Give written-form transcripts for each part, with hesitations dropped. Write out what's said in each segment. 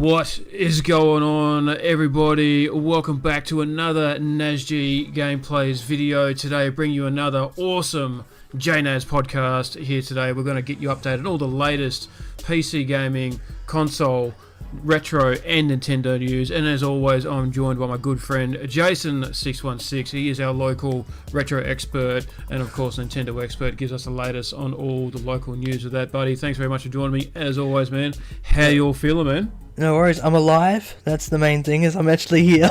What is going on, everybody? Welcome back to another NasG Gameplays video. Today, I bring you another awesome JayNas podcast. Here today, we're going to get you updated on all the latest PC gaming, console, retro, and Nintendo news. And as always, I'm joined by my good friend Jason616. He is our local retro expert and, of course, Nintendo expert. Gives us the latest on all the local news with that, buddy. Thanks very much for joining me, as always, man. How you all feeling, man? No worries, I'm alive. That's the main thing, is I'm actually here.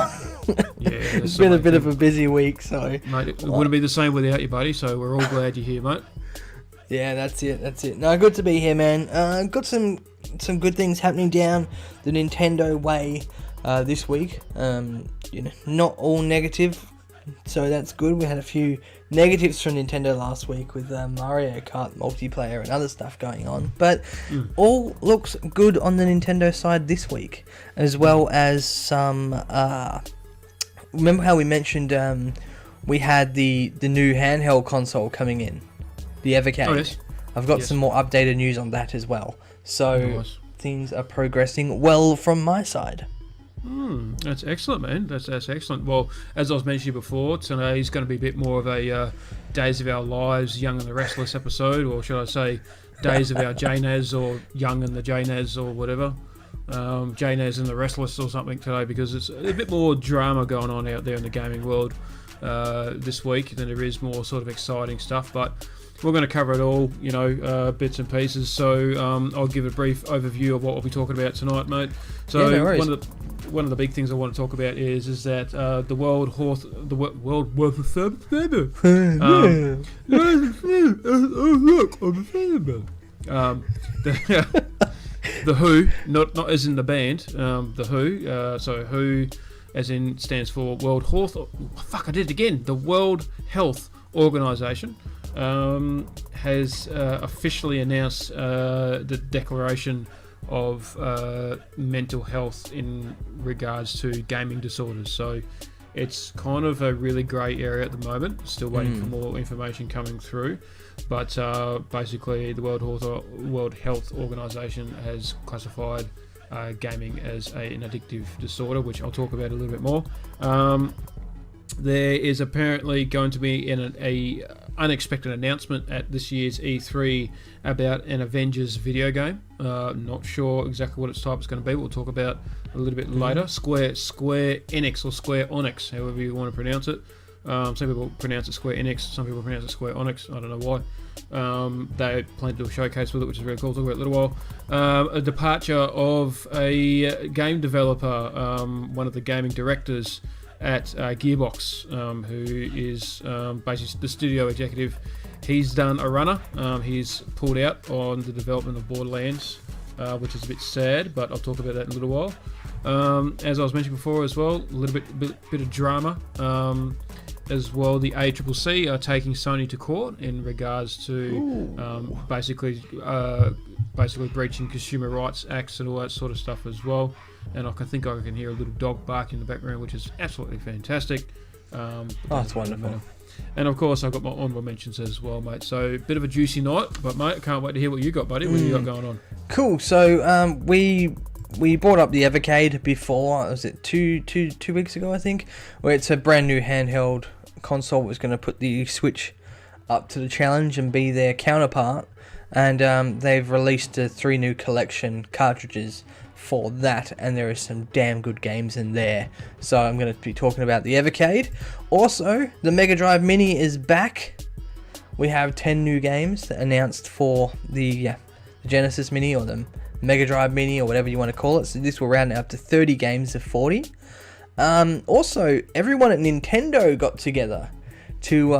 It's been a bit of a busy week, so... Mate, it wouldn't be the same without you, buddy, so we're all glad you're here, mate. Yeah, that's it. No, good to be here, man. Got some good things happening down the Nintendo way this week. Not all negative, so that's good. We had a few negatives from Nintendo last week with Mario Kart multiplayer and other stuff going on, but all looks good on the Nintendo side this week, as well as some remember how we mentioned we had the new handheld console coming in, the Evercade. Oh, yes. I've got some more updated news on that as well, so things are progressing well from my side. That's excellent, man. That's excellent. Well, as I was mentioning before, today's going to be a bit more of a Days of Our Lives, Young and the Restless episode, or should I say Days of Our JayNas, or Young and the JayNas, or whatever. JayNas and the Restless or something today, because it's a bit more drama going on out there in the gaming world this week than there is more sort of exciting stuff, but we're going to cover it all, bits and pieces. So I'll give a brief overview of what we'll be talking about tonight, mate. So yeah, no worries. One of the big things I want to talk about is that the World the WHO, not as in the band, the WHO. So WHO, as in, stands for World Health. I did it again. The World Health Organization has officially announced the declaration of mental health in regards to gaming disorders. So it's kind of a really grey area at the moment. Still waiting for more information coming through. But basically, the World Health Organization has classified gaming as an addictive disorder, which I'll talk about a little bit more. There is apparently going to be an unexpected announcement at this year's E3 about an Avengers video game. Not sure exactly what its type is going to be. We'll talk about a little bit later. Square Enix, or Square Onyx, however you want to pronounce it. Some people pronounce it Square Enix, some people pronounce it Square Onyx. I don't know why. They plan to do a showcase with it, which is really cool. Talk about it in a little while. A departure of a game developer, one of the gaming directors at Gearbox, who is basically the studio executive. He's done a runner. He's pulled out on the development of Borderlands, which is a bit sad, but I'll talk about that in a little while. As I was mentioning before as well, a little bit of drama. As well, the ACCC are taking Sony to court in regards to basically breaching consumer rights acts and all that sort of stuff as well. And I can hear a little dog bark in the background, which is absolutely fantastic. That's wonderful. And of course, I've got my honourable mentions as well, mate. So, bit of a juicy night, but mate, I can't wait to hear what you got, buddy. What you got going on? Cool. So, we brought up the Evercade before. Was it two weeks ago, I think? Where it's a brand new handheld console was going to put the Switch up to the challenge and be their counterpart. And they've released 3 new collection cartridges for that, and there are some damn good games in there. So I'm going to be talking about the Evercade. Also, the Mega Drive Mini is back. We have 10 new games announced for the Genesis Mini, or the Mega Drive Mini, or whatever you want to call it. So this will round up to 30 games of 40. Also, everyone at Nintendo got together to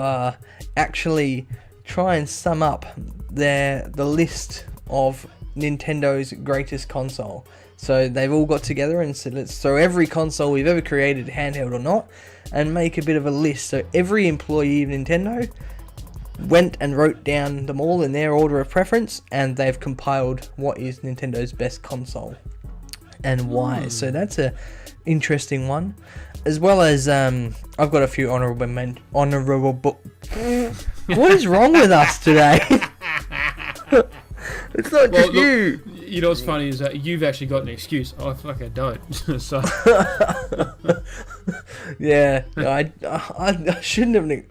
actually try and sum up the list of Nintendo's greatest console. So they've all got together and said, let's throw every console we've ever created, handheld or not, and make a bit of a list. So every employee of Nintendo went and wrote down them all in their order of preference, and they've compiled what is Nintendo's best console and why. So that's a interesting one. As well as I've got a few honourable what is wrong with us today? It's not just you. You know what's funny is that you've actually got an excuse. I fucking don't. So yeah, I shouldn't have.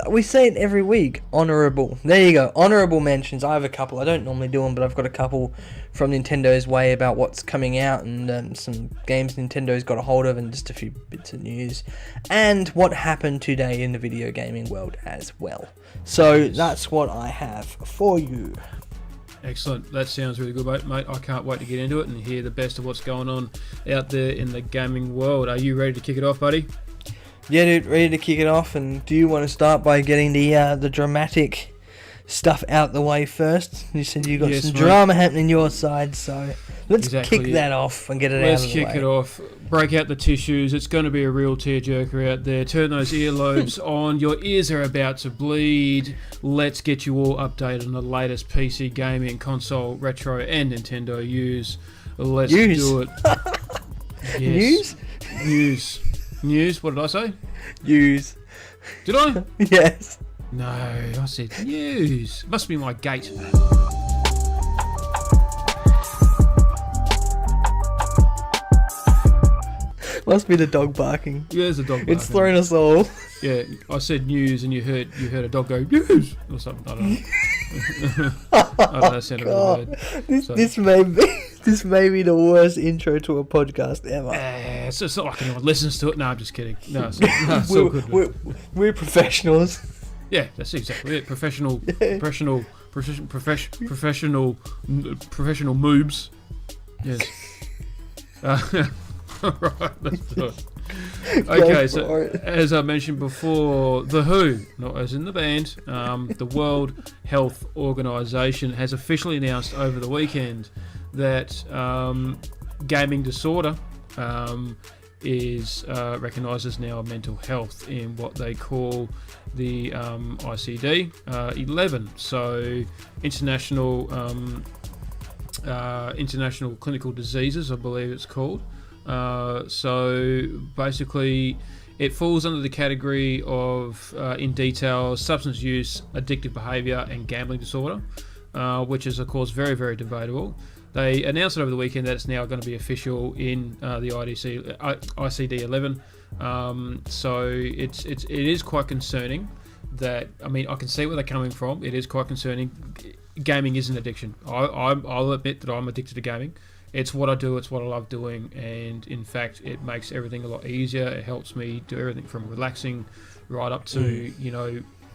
We say it every week. Honourable. There you go. Honourable mentions. I have a couple. I don't normally do them, but I've got a couple from Nintendo's way about what's coming out and some games Nintendo's got a hold of and just a few bits of news and what happened today in the video gaming world as well. So that's what I have for you. Excellent. That sounds really good, mate. I can't wait to get into it and hear the best of what's going on out there in the gaming world. Are you ready to kick it off, buddy? Yeah, dude, ready to kick it off. And do you want to start by getting the dramatic stuff out the way first? You said you got some drama happening your side, so let's kick that off and get it out of the way. Let's kick it off. Break out the tissues. It's going to be a real tearjerker out there. Turn those earlobes on. Your ears are about to bleed. Let's get you all updated on the latest PC gaming, console, retro, and Nintendo news. Let's do it. Yes. News? What did I say? News. Did I? Yes. No, I said news. Must be my gate. Must be the dog barking. Yeah, there's a dog barking. It's thrown us all. Yeah, I said news and you heard a dog go news or something. I don't know. I don't know, that sounded really weird. This may be the worst intro to a podcast ever. It's not like anyone listens to it. No, I'm just kidding. No, it's all good. We're professionals. Yeah, that's exactly it. Professional moobs. Yes. Right, let's do it. Okay, so as I mentioned before, The Who, not as in the band, the World Health Organization has officially announced over the weekend that gaming disorder is recognised as now mental health in what they call the ICD-11. So international clinical diseases, I believe it's called. So basically it falls under the category of in detail substance use, addictive behaviour and gambling disorder, which is of course very, very debatable. They announced it over the weekend that it's now going to be official in the ICD-11. So it is quite concerning. That, I mean, I can see where they're coming from. It is quite concerning. Gaming is an addiction. I'll admit that I'm addicted to gaming. It's what I do, it's what I love doing, and in fact it makes everything a lot easier. It helps me do everything from relaxing right up to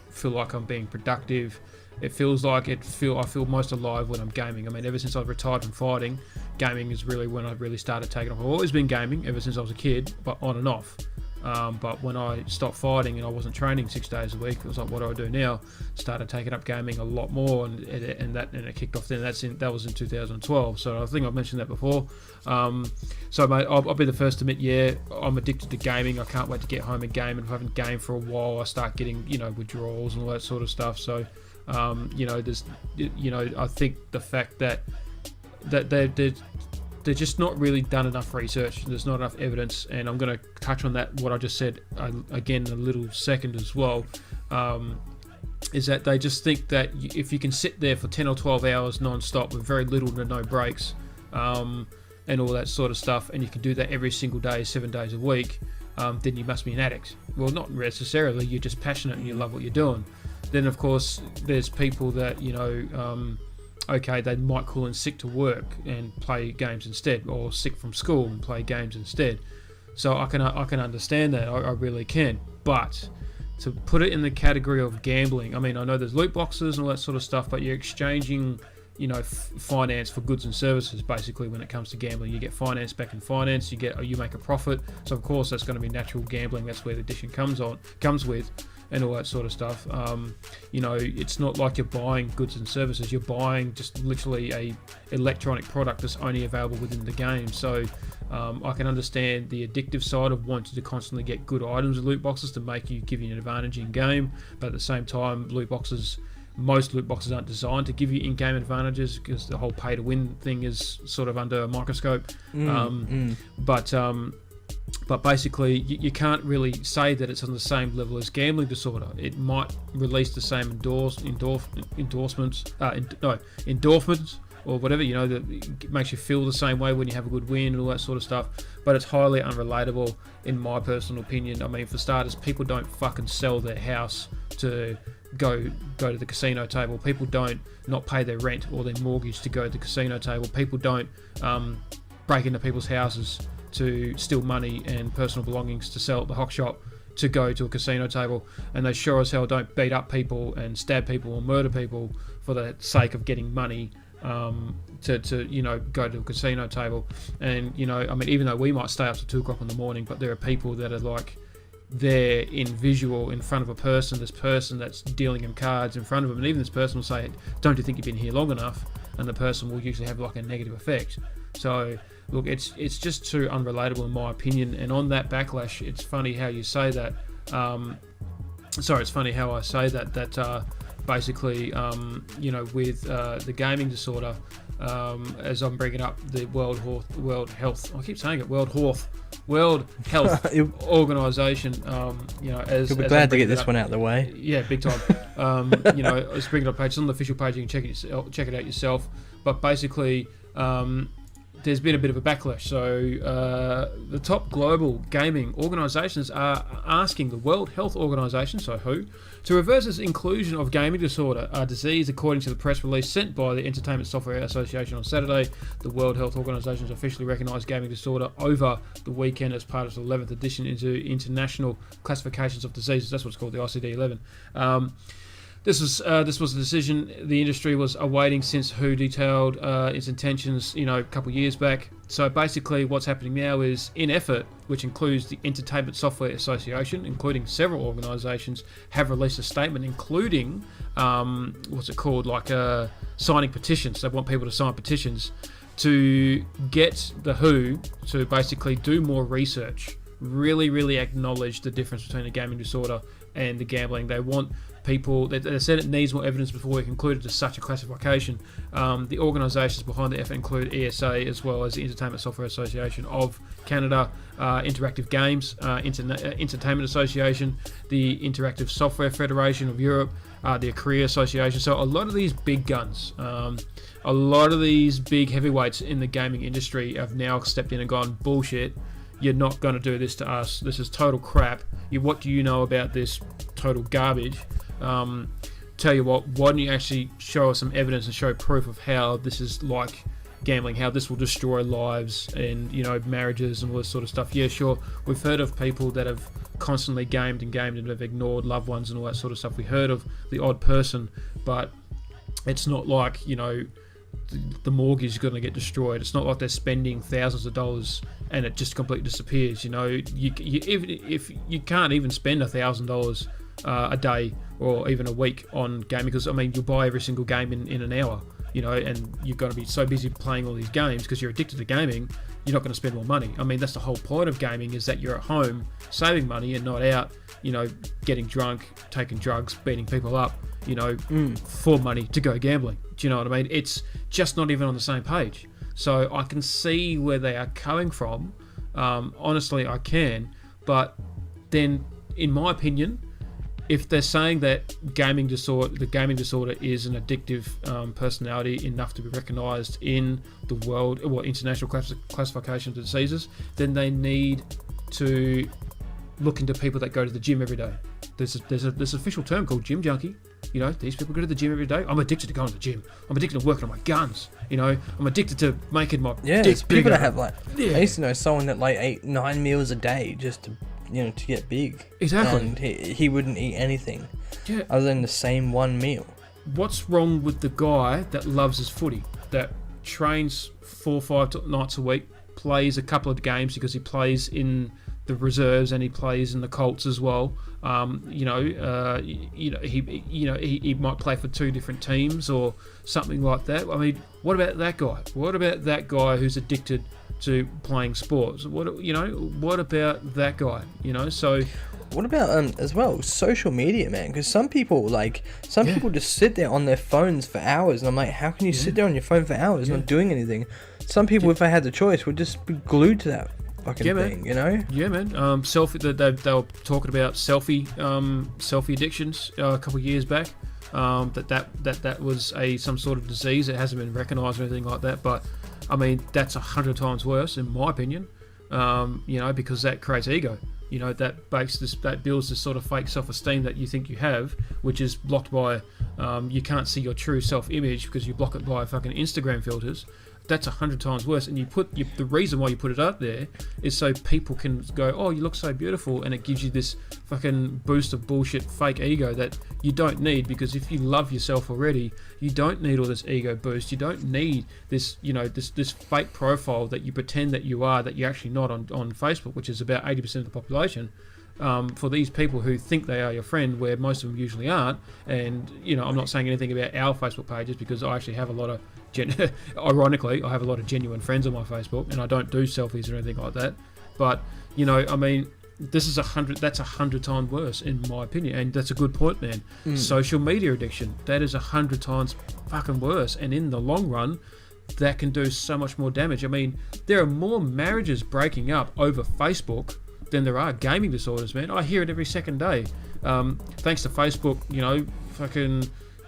feel like I'm being productive. It feels like I feel most alive when I'm gaming. I mean, ever since I've retired from fighting, gaming is really when I really started taking off. I've always been gaming ever since I was a kid, but on and off. But when I stopped fighting and I wasn't training 6 days a week, it was like, what do I do now? Started taking up gaming a lot more, and it kicked off then. That was in 2012. So I think I've mentioned that before. So mate, I'll be the first to admit, yeah, I'm addicted to gaming. I can't wait to get home and game. And if I haven't gamed for a while, I start getting withdrawals and all that sort of stuff. So there's I think the fact that they're just not really done enough research. There's not enough evidence, and I'm going to touch on that, what I just said again in a little second as well, is that they just think that if you can sit there for 10 or 12 hours non-stop with very little to no breaks, and all that sort of stuff, and you can do that every single day, 7 days a week, then you must be an addict. Well, not necessarily. You're just passionate and you love what you're doing. Then, of course, there's people that, okay, they might call in sick to work and play games instead, or sick from school and play games instead. So I can understand that, I really can. But to put it in the category of gambling, I mean, I know there's loot boxes and all that sort of stuff, but you're exchanging, finance for goods and services. Basically, when it comes to gambling, you get finance back in finance. You make a profit. So of course, that's going to be natural gambling. That's where the addiction comes with. And all that sort of stuff. It's not like you're buying goods and services. You're buying just literally a electronic product that's only available within the game. So I can understand the addictive side of wanting to constantly get good items in loot boxes to give you an advantage in game. But at the same time, most loot boxes aren't designed to give you in-game advantages, because the whole pay-to-win thing is sort of under a microscope. But basically, you can't really say that it's on the same level as gambling disorder. It might release the same endorphins or whatever, you know, that makes you feel the same way when you have a good win and all that sort of stuff. But it's highly unrelatable, in my personal opinion. I mean, for starters, people don't fucking sell their house to go to the casino table. People don't not pay their rent or their mortgage to go to the casino table. People don't break into people's houses to steal money and personal belongings to sell at the hock shop to go to a casino table. And they sure as hell don't beat up people and stab people or murder people for the sake of getting money to you know, go to a casino table. And, you know, I mean, even though we might stay up to 2 o'clock in the morning, but there are people that are like there in visual in front of a person, this person that's dealing him cards in front of him, and even this person will say, don't you think you've been here long enough? And the person will usually have like a negative effect. So look, it's just too unrelatable in my opinion. And on that backlash, it's funny how you say that. It's funny how I say that basically, you know, with the gaming disorder, as I'm bringing up the World Health, I keep saying it, World Health Organization, you know, as you'll be as glad to get this one out of the way. Yeah, big time. You know, it's bringing it up page. It's on the official page. You can check it out yourself. But basically, there's been a bit of a backlash. So the top global gaming organisations are asking the World Health Organization, so WHO, to reverse its inclusion of gaming disorder, a disease, according to the press release sent by the Entertainment Software Association on Saturday. The World Health Organization has officially recognised gaming disorder over the weekend as part of its 11th edition into International Classifications of Diseases. That's what it's called, the ICD-11. This was a decision the industry was awaiting since WHO detailed its intentions, you know, a couple of years back. So basically what's happening now is, in effort, which includes the Entertainment Software Association, including several organisations, have released a statement including, signing petitions. They want people to sign petitions to get the WHO to basically do more research, really acknowledge the difference between the gaming disorder and the gambling. They want people, they said it needs more evidence before we concluded to such a classification. The organisations behind the effort include ESA, as well as the Entertainment Software Association of Canada, Interactive Games Entertainment Association, the Interactive Software Federation of Europe, the Korea Association. So a lot of these big guns, a lot of these big heavyweights in the gaming industry have now stepped in and gone, bullshit, you're not going to do this to us. This is total crap. What do you know about this? Total garbage. Tell you what, why don't you actually show us some evidence and show proof of how this is like gambling, how this will destroy lives and, you know, marriages and all this sort of stuff. Yeah, sure, we've heard of people that have constantly gamed and have ignored loved ones and all that sort of stuff. We heard of the odd person, but it's not like, you know, the mortgage is going to get destroyed. It's not like they're spending thousands of dollars and it just completely disappears. You know, even if you can't even spend $1,000 a day or even a week on gaming, because I mean, you'll buy every single game in an hour, you know, and you're going to be so busy playing all these games because you're addicted to gaming, you're not going to spend more money. I mean, that's the whole point of gaming, is that you're at home saving money and not out, you know, getting drunk, taking drugs, beating people up, you know, for money to go gambling. Do you know what I mean? It's just not even on the same page. So I can see where they are coming from. Honestly, I can. But then, in my opinion, if they're saying that the gaming disorder is an addictive personality enough to be recognised in the world, or international classification of diseases, then they need to look into people that go to the gym every day. There's an official term called gym junkie. You know, these people go to the gym every day. I'm addicted to going to the gym. I'm addicted to working on my guns. You know, I'm addicted to making my dick people bigger. that have like, I used to know someone that like ate 9 meals a day just to, you know, to get big. Exactly. And he wouldn't eat anything other than the same one meal. What's wrong with the guy that loves his footy, that trains 4 or 5 nights a week, plays a couple of games because he plays in the reserves and he plays in the Colts as well? He might play for 2 different teams or something like that. I mean, what about that guy? What about that guy who's addicted to playing sports? What about that guy? You know, so what about as well social media, man? Because some people people just sit there on their phones for hours, and I'm like, how can you sit there on your phone for hours not doing anything? Some people, if they had the choice, would just be glued to that fucking thing, you know? Yeah, man. Selfie. They were talking about selfie addictions a couple of years back. that was some sort of disease. It hasn't been recognised or anything like that. But I mean, that's 100 times worse in my opinion. Because that creates ego. That builds this sort of fake self-esteem that you think you have, which is blocked by you can't see your true self-image because you block it by fucking Instagram filters. That's 100 times worse. And the reason why you put it up there is so people can go, oh, you look so beautiful, and it gives you this fucking boost of bullshit fake ego that you don't need, because if you love yourself already, you don't need all this ego boost. You don't need this, this fake profile that you pretend that you are, that you're actually not on Facebook, which is about 80% of the population. For these people who think they are your friend, where most of them usually aren't. And I'm not saying anything about our Facebook pages, because I actually have a lot of ironically, I have a lot of genuine friends on my Facebook, and I don't do selfies or anything like that. But this is 100. That's 100 times worse in my opinion, and that's a good point, man. Social media addiction, that is 100 times fucking worse, and in the long run, that can do so much more damage. I mean, there are more marriages breaking up over Facebook than there are gaming disorders, man. I hear it every second day. Thanks to Facebook,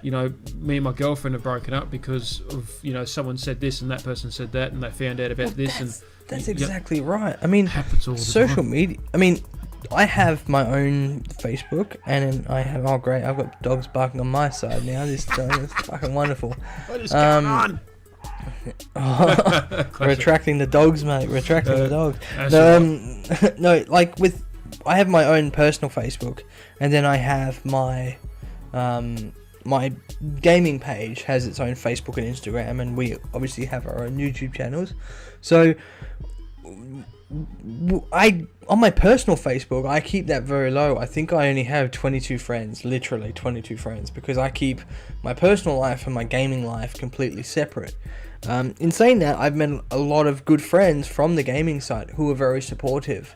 me and my girlfriend have broken up because of, someone said this and that person said that, and they found out about this. That's exactly right. I mean, social media. I mean, I have my own Facebook, and I have, oh great, I've got dogs barking on my side now. This is fucking wonderful. What is going on? Retracting the dogs, mate. Retracting the dogs. No, I have my own personal Facebook, and then I have my my gaming page has its own Facebook and Instagram, and we obviously have our own YouTube channels. So on my personal Facebook, I keep that very low. I think I only have 22 friends, literally 22 friends, because I keep my personal life and my gaming life completely separate. In saying that, I've met a lot of good friends from the gaming side who are very supportive,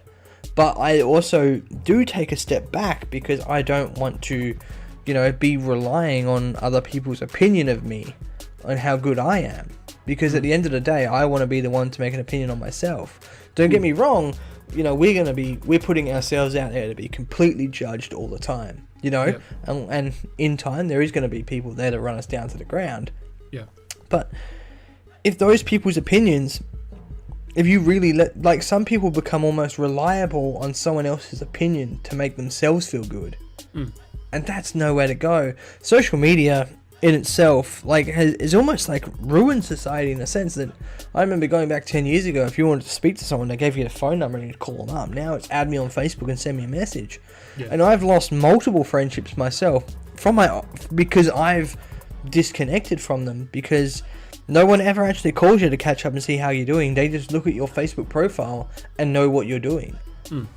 but I also do take a step back because I don't want to, be relying on other people's opinion of me on how good I am, because at the end of the day, I want to be the one to make an opinion on myself. Don't get me wrong, we're putting ourselves out there to be completely judged all the time, Yep. and in time there is going to be people there to run us down to the ground. Yeah. But if those people's opinions, if you really some people become almost reliable on someone else's opinion to make themselves feel good. And that's nowhere to go. Social media in itself is almost ruined society, in the sense that I remember going back 10 years ago, if you wanted to speak to someone, they gave you the phone number and you'd call them up. Now it's add me on Facebook and send me a message. Yeah. And I've lost multiple friendships myself because I've disconnected from them, because no one ever actually calls you to catch up and see how you're doing. They just look at your Facebook profile and know what you're doing.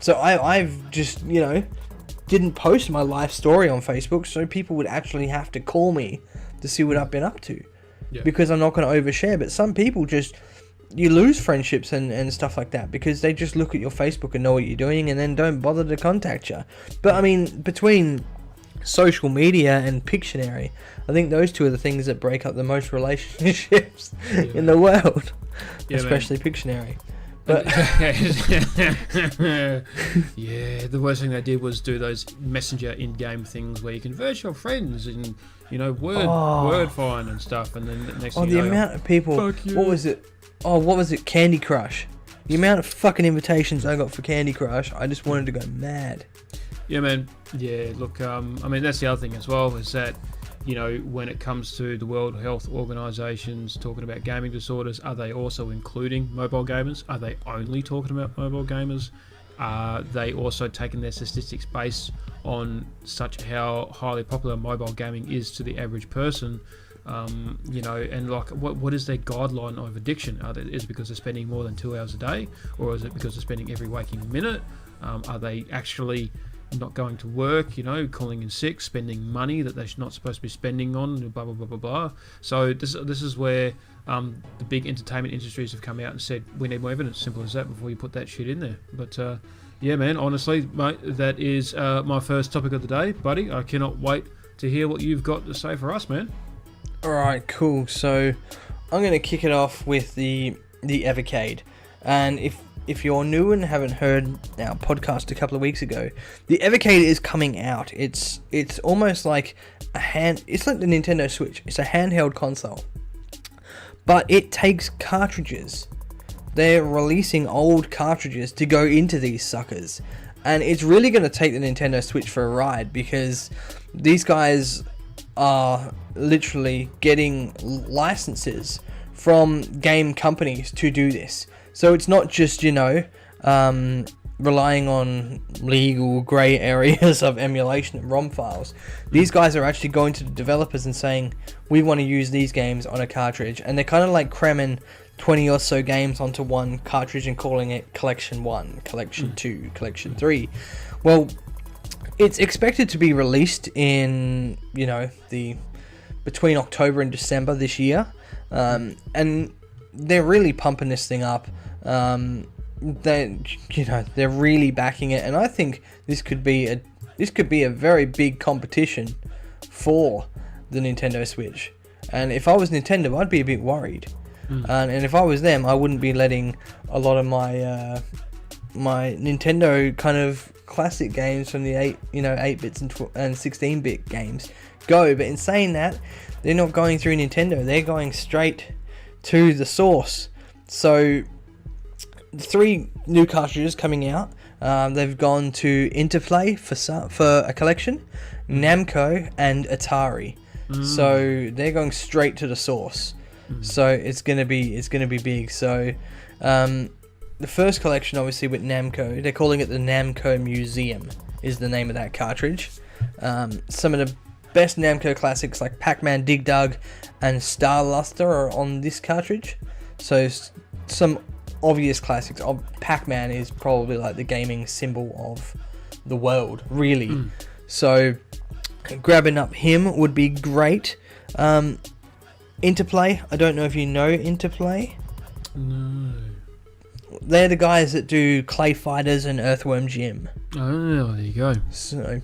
So I've just, didn't post my life story on Facebook, so people would actually have to call me to see what I've been up to. Yeah. Because I'm not going to overshare. But some people you lose friendships and stuff like that because they just look at your Facebook and know what you're doing and then don't bother to contact you. But I mean, between social media and Pictionary, I think those two are the things that break up the most relationships in the world, especially Pictionary. But the worst thing they did was do those messenger in-game things where you convert your friends and word find and stuff, and then the next thing the amount of people. What was it? Candy Crush. The amount of fucking invitations I got for Candy Crush, I just wanted to go mad. Yeah, man. Yeah, look, I mean, that's the other thing as well, is that, when it comes to the World Health Organizations talking about gaming disorders, are they also including mobile gamers? Are they only talking about mobile gamers? Are they also taking their statistics based on such how highly popular mobile gaming is to the average person? And what is their guideline of addiction? Is it because they're spending more than 2 hours a day, or is it because they're spending every waking minute? Are they actually not going to work, calling in sick, spending money that they're not supposed to be spending on, blah blah blah blah blah. So this is where the big entertainment industries have come out and said, we need more evidence. Simple as that, before you put that shit in there. But yeah, man, honestly, mate, that is my first topic of the day, buddy. I cannot wait to hear what you've got to say for us, man. All right, cool. So I'm going to kick it off with the Evercade, and if if you're new and haven't heard our podcast a couple of weeks ago, the Evercade is coming out. It's almost like it's like the Nintendo Switch. It's a handheld console, but it takes cartridges. They're releasing old cartridges to go into these suckers, and it's really going to take the Nintendo Switch for a ride, because these guys are literally getting licenses from game companies to do this. So it's not just, relying on legal grey areas of emulation and ROM files. These guys are actually going to the developers and saying, we want to use these games on a cartridge. And they're kind of like cramming 20 or so games onto one cartridge and calling it Collection 1, Collection 2, Collection 3. Well, it's expected to be released in, between October and December this year. And they're really pumping this thing up. They're really backing it, and I think this could be a very big competition for the Nintendo Switch. And if I was Nintendo, I'd be a bit worried. And if I was them, I wouldn't be letting a lot of my my Nintendo kind of classic games from the 8-bits and 16-bit games go. But in saying that, they're not going through Nintendo. They're going straight to the source. So 3 new cartridges coming out. They've gone to Interplay for a collection, Namco, and Atari. So they're going straight to the source. So it's gonna be big. So the first collection, obviously with Namco, they're calling it the Namco Museum, is the name of that cartridge. Some of the best Namco classics like Pac-Man, Dig Dug, and Star Luster are on this cartridge. So some obvious classics. Pac-Man is probably like the gaming symbol of the world, really. So grabbing up him would be great. Interplay, I don't know if you know Interplay. No. They're the guys that do Clay Fighters and Earthworm Jim. Oh, there you go. So,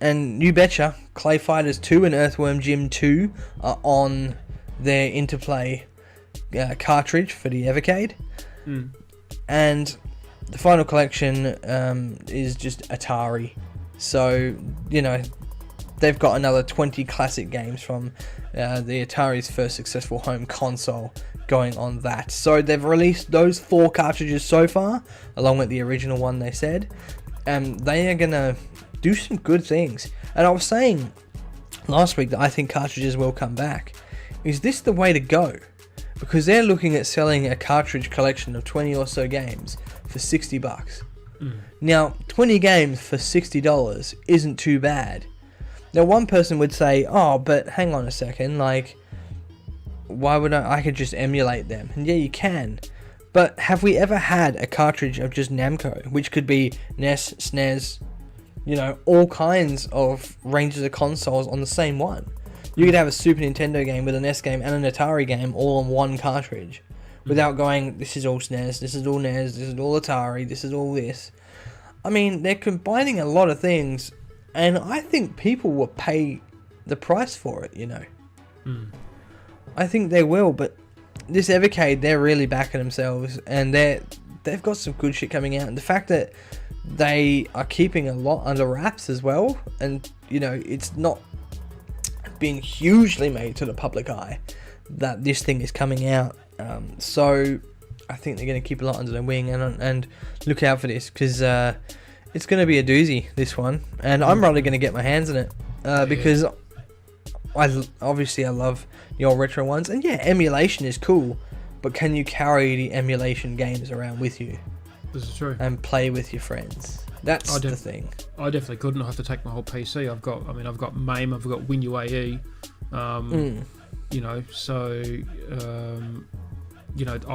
and you betcha, Clay Fighters 2 and Earthworm Jim 2 are on their Interplay cartridge for the Evercade. And the final collection is just Atari. So, they've got another 20 classic games from the Atari's first successful home console going on that. So they've released those 4 cartridges so far, along with the original one, they said. And they are going to do some good things. And I was saying last week that I think cartridges will come back. Is this the way to go? Because they're looking at selling a cartridge collection of 20 or so games for $60. Now, 20 games for $60 isn't too bad. Now, one person would say, oh, but hang on a second, like, why would I could just emulate them? And yeah, you can. But have we ever had a cartridge of just Namco, which could be NES, SNES, all kinds of ranges of consoles on the same one? You could have a Super Nintendo game with an NES game and an Atari game all on one cartridge, without going, this is all SNES, this is all NES, this is all Atari, this is all this. I mean, they're combining a lot of things, and I think people will pay the price for it, I think they will, but this Evercade, they're really backing themselves, and they've got some good shit coming out. And the fact that they are keeping a lot under wraps as well, and, it's not been hugely made to the public eye that this thing is coming out. So I think they're going to keep a lot under their wing and look out for this, because it's going to be a doozy, this one, and I'm probably going to get my hands on it because I love the old retro ones, and yeah, emulation is cool, but can you carry the emulation games around with you? This is true. And play with your friends. That's the thing. I definitely couldn't. I have to take my whole PC. I've got MAME, I've got WinUAE, I'll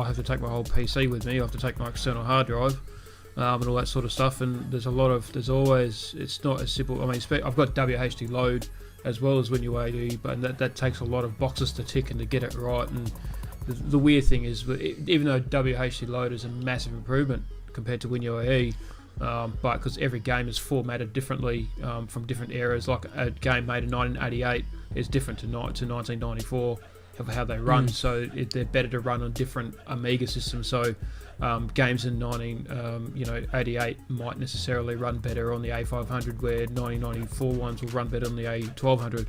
have to take my whole PC with me. I have to take my external hard drive, and all that sort of stuff. And it's not as simple. I mean, I've got WHD load as well as WinUAE, but that takes a lot of boxes to tick and to get it right. And the weird thing is, even though WHD load is a massive improvement compared to WinUAE, but because every game is formatted differently from different eras, like a game made in 1988 is different to 1994. of how they run. So they're better to run on different Amiga systems. So games in 1988 might necessarily run better on the A500, where 1994 ones will run better on the A1200.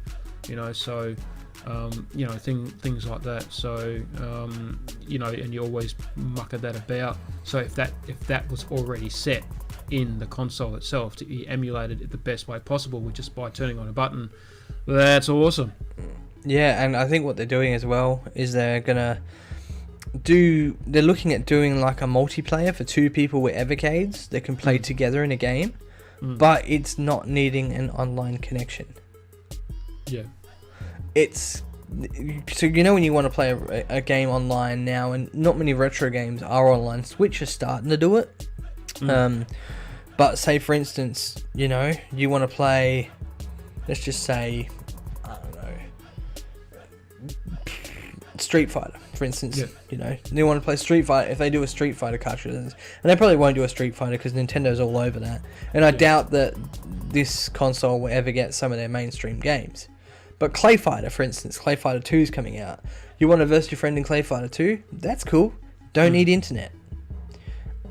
So things like that. So and you always mucker that about. So if that was already set in the console itself to be emulated it the best way possible with just by turning on a button, that's awesome. Yeah, and I think what they're doing as well is they're looking at doing like a multiplayer for 2 people with Evercades that can play together in a game, but it's not needing an online connection. Yeah. It's so when you want to play a game online now, and not many retro games are online. Switch is starting to do it. But say for instance, you want to play, let's just say, I don't know, Street Fighter, for instance. They want to play Street Fighter. If they do a Street Fighter cartridge, and they probably won't do a Street Fighter because Nintendo's all over that, and I doubt that this console will ever get some of their mainstream games. But Clay Fighter, for instance, Clay Fighter 2 is coming out. You want to verse your friend in Clay Fighter 2? That's cool. Don't need internet.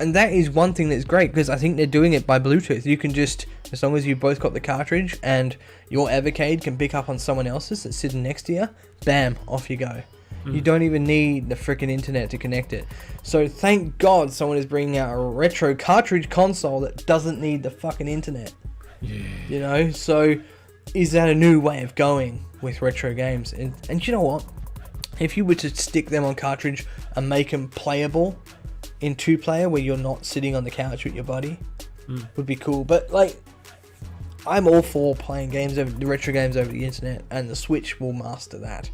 And that is one thing that's great, because I think they're doing it by Bluetooth. You can just, as long as you both got the cartridge and your Evercade can pick up on someone else's that's sitting next to you, bam, off you go. You don't even need the freaking internet to connect it. So thank God someone is bringing out a retro cartridge console that doesn't need the fucking internet. Yeah. So is that a new way of going with retro games? And you know what? If you were to stick them on cartridge and make them playable in 2-player, where you're not sitting on the couch with your buddy, would be cool. But I'm all for playing the retro games over the internet, and the Switch will master that.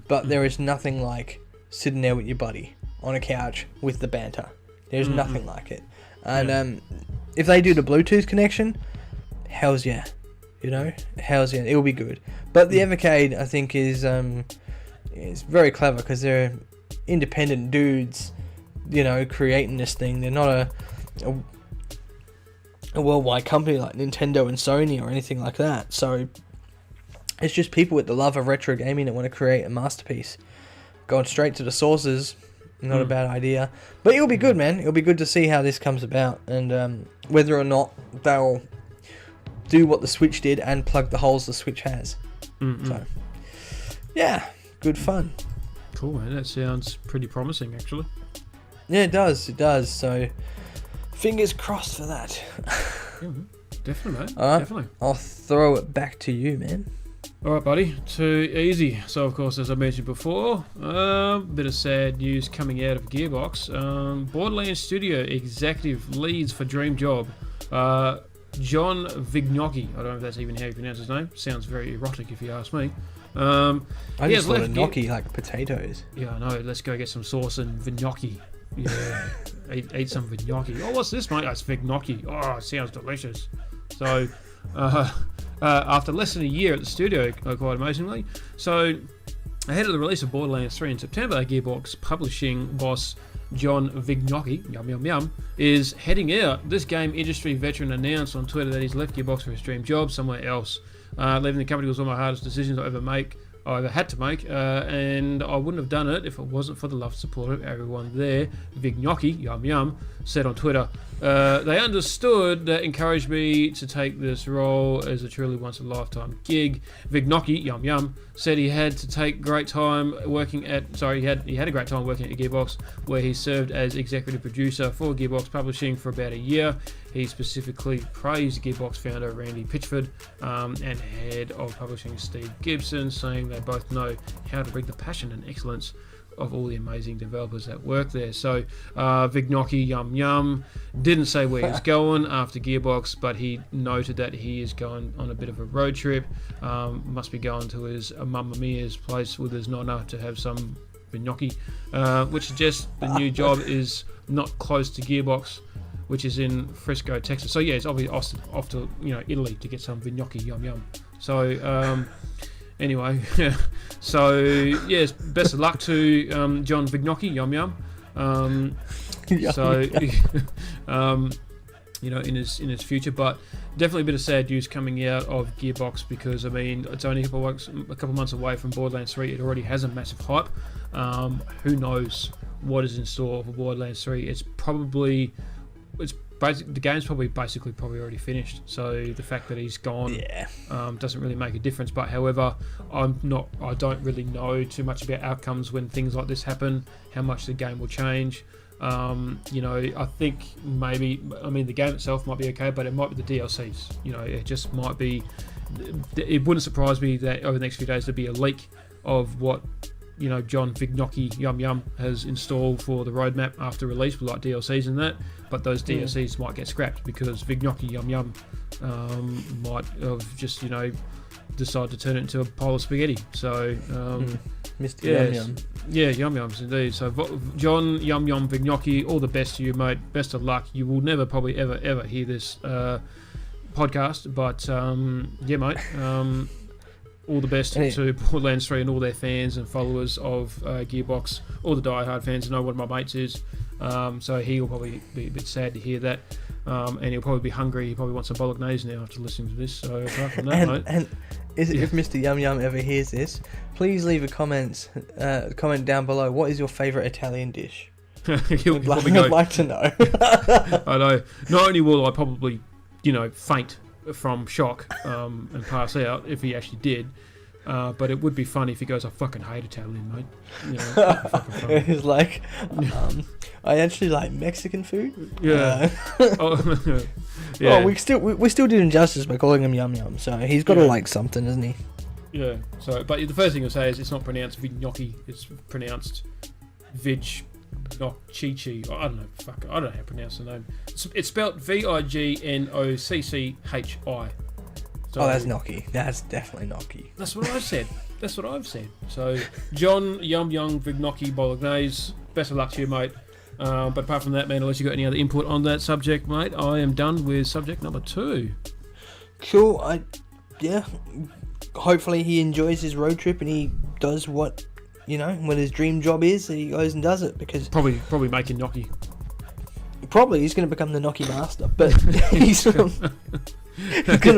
But there is nothing like sitting there with your buddy on a couch with the banter. There's nothing like it. And if they do the Bluetooth connection, hells yeah. Hells yeah, it'll be good. But the Evercade, I think, is very clever, because they're independent dudes, creating this thing. They're not a worldwide company like Nintendo and Sony or anything like that. So it's just people with the love of retro gaming that want to create a masterpiece. Going straight to the sources, not a bad idea. But it'll be good, man. It'll be good to see how this comes about, and whether or not they'll do what the Switch did and plug the holes the Switch has. So, yeah, good fun. Cool, man. That sounds pretty promising, actually. Yeah, it does. So, fingers crossed for that. Definitely, mate. All right, definitely. I'll throw it back to you, man. All right, buddy. Too easy. So, of course, as I mentioned before, bit of sad news coming out of Gearbox. Borderlands Studio executive leads for Dream Job. John Vignocchi. I don't know if that's even how you pronounce his name. Sounds very erotic, if you ask me. I just thought of gnocchi like potatoes. Yeah, I know. Let's go get some sauce and Vignocchi. Yeah, eat some Vignocchi. Oh, what's this, mate? That's Vignocchi. Oh, it sounds delicious. So, after less than a year at the studio, quite amazingly. So, ahead of the release of Borderlands 3 in September, Gearbox publishing boss John Vignocchi, yum yum yum, is heading out. This game industry veteran announced on Twitter that he's left Gearbox for his dream job somewhere else. Leaving the company was one of my hardest decisions I ever had to make, and I wouldn't have done it if it wasn't for the love and support of everyone there. Vignocchi, yum yum, said on Twitter. They understood that encouraged me to take this role as a truly once-in-a-lifetime gig. Vignocchi, yum yum, said he had a great time working at Gearbox, where he served as executive producer for Gearbox Publishing for about a year. He specifically praised Gearbox founder Randy Pitchford and head of publishing Steve Gibson, saying they both know how to bring the passion and excellence of all the amazing developers that work there. So Vignocchi, yum yum, didn't say where he's going after Gearbox, but he noted that he is going on a bit of a road trip. Must be going to his Mamma Mia's place with his nonna to have some Vignocchi, which suggests the new job is not close to Gearbox, which is in Frisco, Texas. So yeah, it's obviously off to Italy to get some Vignocchi, yum yum. So anyway, so yes, best of luck to John Vignocchi, yum yum. So in his future. But definitely a bit of sad news coming out of Gearbox, because I mean it's only a couple months away from Borderlands 3. It already has a massive hype. Who knows what is in store for Borderlands 3? The game's probably already finished, so the fact that he's gone doesn't really make a difference. But however, I don't really know too much about outcomes when things like this happen, how much the game will change. I think the game itself might be okay, but it might be the DLCs. It just might be. It wouldn't surprise me that over the next few days there'd be a leak of what John Vignocchi Yum Yum has installed for the roadmap after release, with like DLCs and that. But those DLCs might get scrapped because Vignocchi Yum Yum might have just decide to turn it into a pile of spaghetti. So Mr. Yum Yum. Yeah, Yum Yums indeed. So John Yum Yum Vignocchi, all the best to you, mate. Best of luck. You will never probably ever hear this podcast, but mate. All the best to Borderlands 3 and all their fans and followers of Gearbox, all the diehard fans. I know one of my mates is, so he'll probably be a bit sad to hear that, and he'll probably be hungry. He probably wants a bolognese now after listening to this. So apart from that, mate. If Mr. Yum Yum ever hears this, please leave a comment down below. What is your favourite Italian dish? He'll probably go. I'd like to know. I know. Not only will I probably, faint from shock and pass out if he actually did, but it would be funny if he goes, I fucking hate Italian, mate. It's like, I actually like Mexican food. Yeah. Yeah. Oh, we still did him justice by calling him Yum Yum, so he's got to like something, doesn't he? Yeah. So, but the first thing I'll say is it's not pronounced Vignocchi, it's pronounced Vig. Not Chi. I don't know. Fuck. I don't know how to pronounce the name. It's spelled Vignocchi. So, that's Gnocchi. That's definitely Gnocchi. That's what I've said. So John Yum Yum Vignocchi Bolognese. Best of luck to you, mate. But apart from that, man, unless you got any other input on that subject, mate, I am done with subject number 2. Cool. Hopefully he enjoys his road trip and he does what what his dream job is, and he goes and does it, because probably making gnocchi. Probably he's going to become the gnocchi master, but he's going to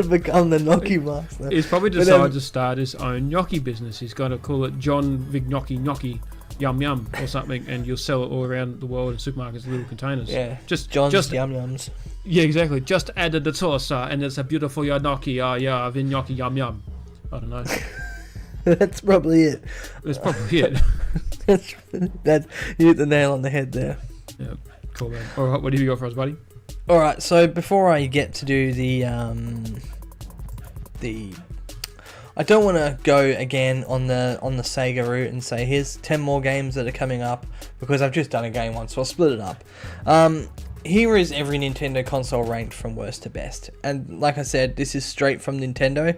become the gnocchi master. He's probably decided to start his own gnocchi business. He's going to call it John Vignocchi Gnocchi Yum Yum or something, and you'll sell it all around the world in supermarkets in little containers. Yeah, just Yum Yums. Yeah, exactly. Just added the sauce, and it's a beautiful gnocchi. Vignocchi Yum Yum. I don't know. That's probably it. That's probably it. That's you hit the nail on the head there. Yeah, cool, man. All right, what do you got for us, buddy? All right, so before I get to do the I don't want to go again on the Sega route and say here's 10 more games that are coming up, because I've just done a game once, so I'll split it up. Here is every Nintendo console ranked from worst to best, and like I said, this is straight from Nintendo.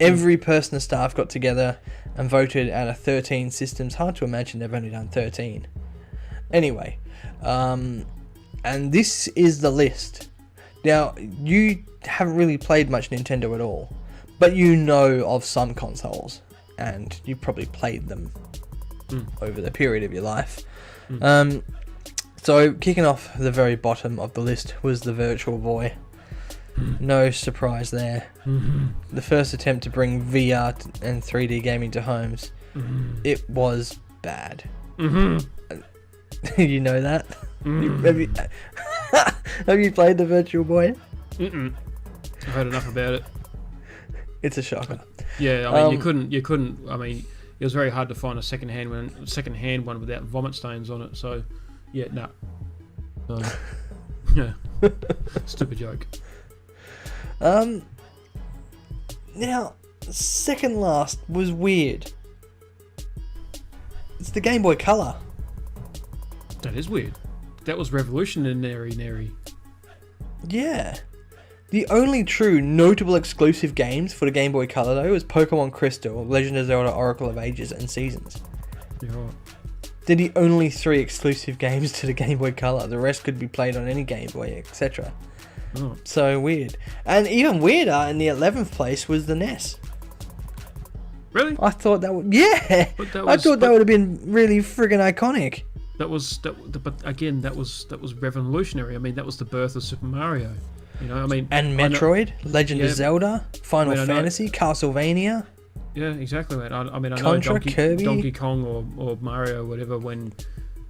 Every person and staff got together and voted out of 13 systems. Hard to imagine they've only done 13. Anyway, and this is the list. Now, you haven't really played much Nintendo at all, but you know of some consoles, and you probably played them over the period of your life. So, kicking off the very bottom of the list was the Virtual Boy. No surprise there. The first attempt to bring VR and 3D gaming to homes. It was bad. You know that? Have you played the Virtual Boy? I've heard enough about it. It's a shocker. Yeah, I mean, you couldn't. I mean, it was very hard to find a second-hand one without vomit stains on it. So, yeah, no. Yeah, stupid joke. Now, second last was weird. It's the Game Boy Color. That is weird. That was revolutionary. Yeah. The only true notable exclusive games for the Game Boy Color, though, was Pokemon Crystal, Legend of Zelda, Oracle of Ages, and Seasons. You're right. They're the only 3 exclusive games to the Game Boy Color. The rest could be played on any Game Boy, etc. Oh. So weird. And even weirder, in the 11th place, was the NES. Really? I thought that would... Yeah! I thought that would have been really friggin' iconic. But again, that was revolutionary. I mean, that was the birth of Super Mario. You know, I mean, And Metroid, Legend of Yeah. Zelda, Final I know- Fantasy, Castlevania. yeah, exactly, mate. I mean, I know Contra, Kirby. Donkey Kong or Mario, whatever. When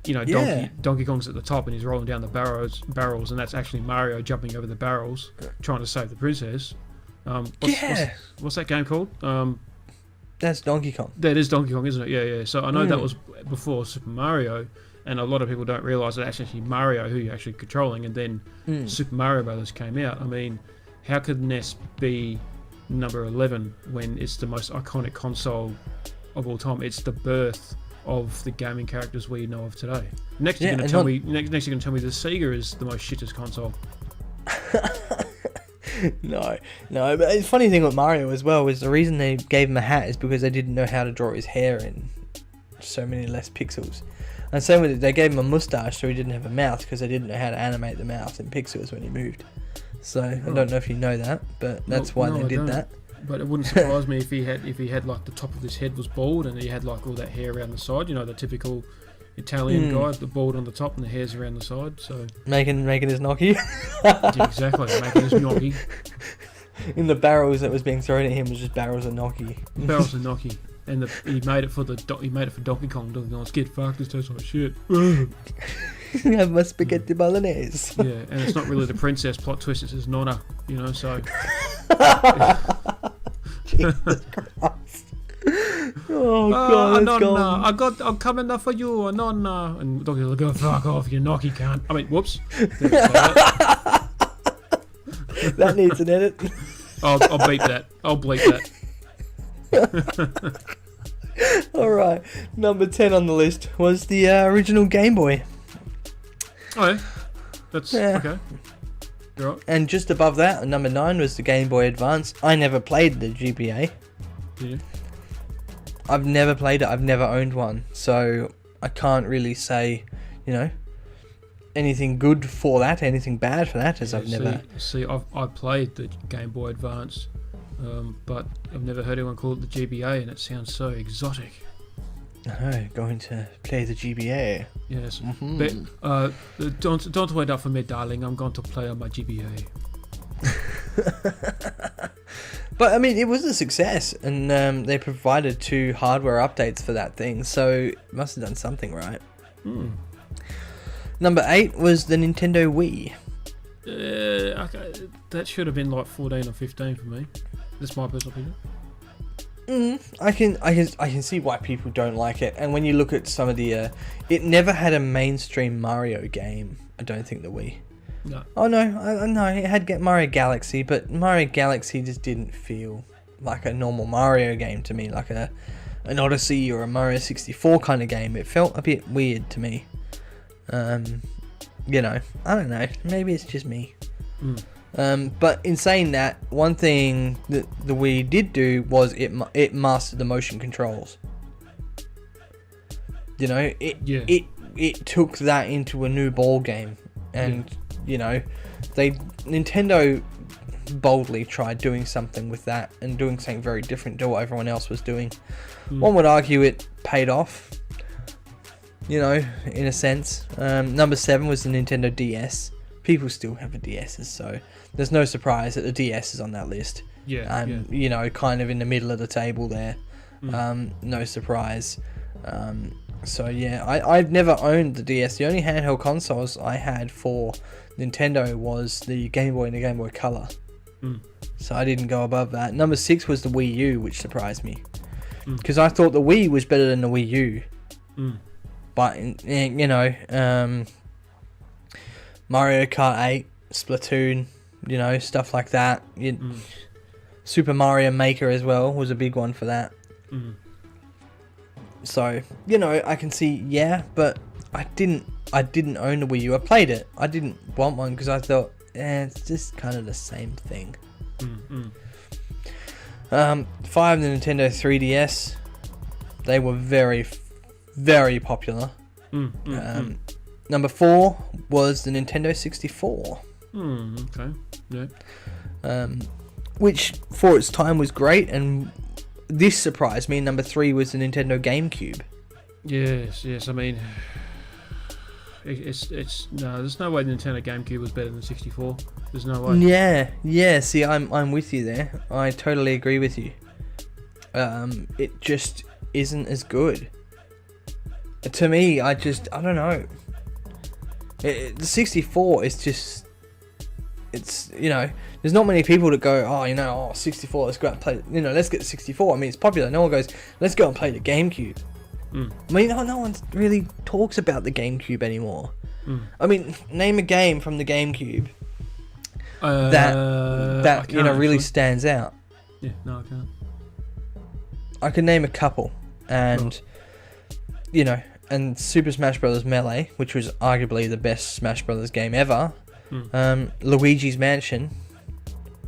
you know Yeah. Donkey Kong's at the top and he's rolling down the barrels, and that's actually Mario jumping over the barrels, trying to save the princess. What's that game called? That's Donkey Kong. That is Donkey Kong, isn't it? Yeah, yeah. So I know that was before Super Mario, and a lot of people don't realise that it's actually Mario who you're actually controlling, and then Super Mario Brothers came out. I mean, how could NES be number 11 when it's the most iconic console of all time? It's the birth of the gaming characters we know of today. Next, you're going to tell me the Sega is the most shittest console. No. But the funny thing with Mario as well is the reason they gave him a hat is because they didn't know how to draw his hair in so many less pixels. And same with it, they gave him a mustache so he didn't have a mouth because they didn't know how to animate the mouth in pixels when he moved. So I don't know if you know that, but that's why they did that. But it wouldn't surprise me if he had like the top of his head was bald and he had like all that hair around the side. You know, the typical Italian guy, the bald on the top and the hairs around the side. So making his gnocchi. Yeah, exactly, making his gnocchi. In the barrels that was being thrown at him was just barrels of gnocchi. Barrels of gnocchi, and he made it for Donkey Kong. Donkey Kong's get fucked. This tastes like shit. I have my spaghetti bolognese. Yeah, and it's not really the princess plot twist. It's his nonna. You know, so. Jesus Christ. Oh God, Nonna, I'm coming there for you, Nonna. And Donkey's like, go fuck off, you knocky cunt. I mean, whoops. That needs an edit. I'll beep that. I'll bleep that. Alright, number 10 on the list was the original Game Boy. Oh, yeah. That's okay. You're right. And just above that, at number 9 was the Game Boy Advance. I never played the GBA. Yeah. I've never played it. I've never owned one. So I can't really say, anything good for that, anything bad for that, as I've never... See, I've played the Game Boy Advance, but I've never heard anyone call it the GBA, and it sounds so exotic. Oh, going to play the GBA. Yes, but don't wait up for me, darling. I'm going to play on my GBA. But I mean, it was a success, and they provided 2 hardware updates for that thing, so it must have done something right. Number 8 was the Nintendo Wii. Okay, that should have been like 14 or 15 for me. That's my personal opinion. I can see why people don't like it, and when you look at some of the, it never had a mainstream Mario game. I don't think the Wii. No. Oh no, it had Mario Galaxy, but Mario Galaxy just didn't feel like a normal Mario game to me, like an Odyssey or a Mario 64 kind of game. It felt a bit weird to me. I don't know. Maybe it's just me. But in saying that, one thing that the Wii did do was it mastered the motion controls. It took that into a new ball game, and Nintendo boldly tried doing something with that and doing something very different to what everyone else was doing. One would argue it paid off, in a sense. Number 7 was the Nintendo DS. People still have a DS, so there's no surprise that the DS is on that list. Kind of in the middle of the table there. No surprise. I've never owned the DS. The only handheld consoles I had for Nintendo was the Game Boy and the Game Boy Color. So I didn't go above that. Number 6 was the Wii U, which surprised me. Because I thought the Wii was better than the Wii U. But, Mario Kart 8, Splatoon, stuff like that. Super Mario Maker as well was a big one for that. So, I can see, but I didn't own the Wii U. I played it. I didn't want one because I thought, it's just kind of the same thing. 5, the Nintendo 3DS. They were very, very popular. Number 4 was the Nintendo 64. Okay. Yeah. Which for its time was great, and this surprised me. Number 3 was the Nintendo GameCube. Yes. I mean, it's no. There's no way the Nintendo GameCube was better than 64. There's no way. Yeah. See, I'm with you there. I totally agree with you. It just isn't as good. To me, I don't know. The 64 is just, it's, there's not many people that go, 64, let's go out and play, let's get the 64. I mean, it's popular. No one goes, let's go and play the GameCube. I mean, no one really talks about the GameCube anymore. I mean, name a game from the GameCube that really stands out. Yeah, no, I can't. I can name a couple, and and Super Smash Bros. Melee, which was arguably the best Smash Bros. Game ever. Luigi's Mansion.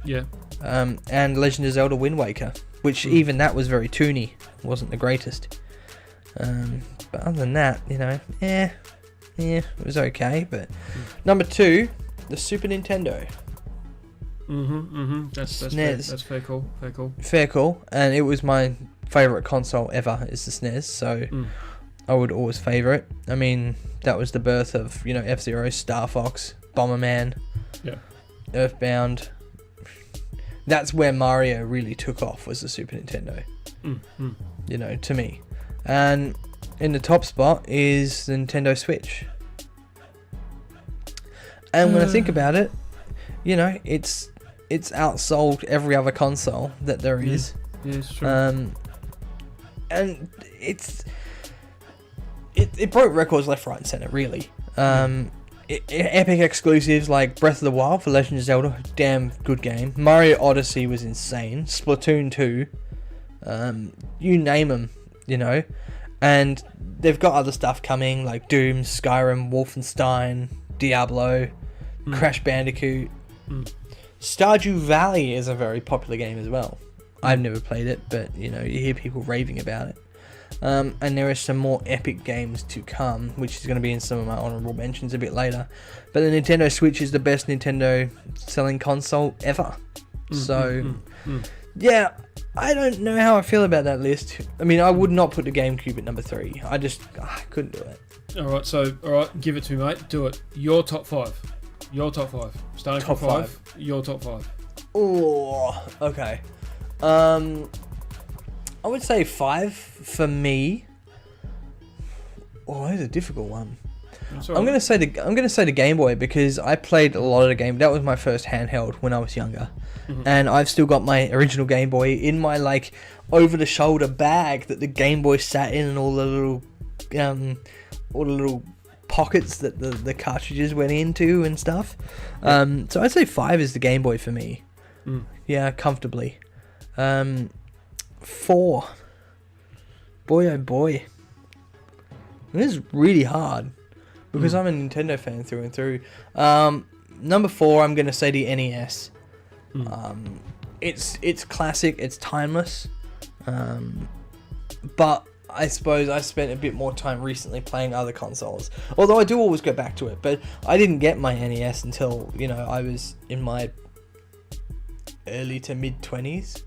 Yeah. And Legend of Zelda Wind Waker, which even that was very toony, wasn't the greatest. But other than that, it was okay. But number 2, the Super Nintendo. That's fair call. Fair call, and it was my favorite console ever. Is the SNES, so I would always favor it. I mean, that was the birth of F-Zero, Star Fox, Bomberman, Earthbound. That's where Mario really took off, was the Super Nintendo. To me. And in the top spot is the Nintendo Switch. And when I think about it, it's outsold every other console that there is. Yeah, it's true. And it broke records left, right, and center. Really. Epic exclusives like Breath of the Wild for Legend of Zelda, damn good game. Mario Odyssey was insane. Splatoon 2, you name them, And they've got other stuff coming like Doom, Skyrim, Wolfenstein, Diablo, Crash Bandicoot. Stardew Valley is a very popular game as well. I've never played it, but you hear people raving about it. And there are some more epic games to come, which is going to be in some of my honorable mentions a bit later. But the Nintendo Switch is the best Nintendo selling console ever. Yeah, I don't know how I feel about that list. I mean, I would not put the GameCube at number 3. I couldn't do it. Alright, give it to me, mate. Do it. Your top 5. Starting top from 5. Your top 5. Oh, okay. I would say 5 for me. Oh, that's a difficult one. I'm gonna say the Game Boy, because I played a lot of the game. That was my first handheld when I was younger, and I've still got my original Game Boy in my over the shoulder bag that the Game Boy sat in, and all the little pockets that the cartridges went into and stuff. So I'd say 5 is the Game Boy for me. Yeah, comfortably. 4. Boy, oh boy. This is really hard, because I'm a Nintendo fan through and through. Number 4, I'm going to say the NES. It's classic, it's timeless. But I suppose I spent a bit more time recently playing other consoles. Although I do always go back to it, but I didn't get my NES until, I was in my early to mid 20s.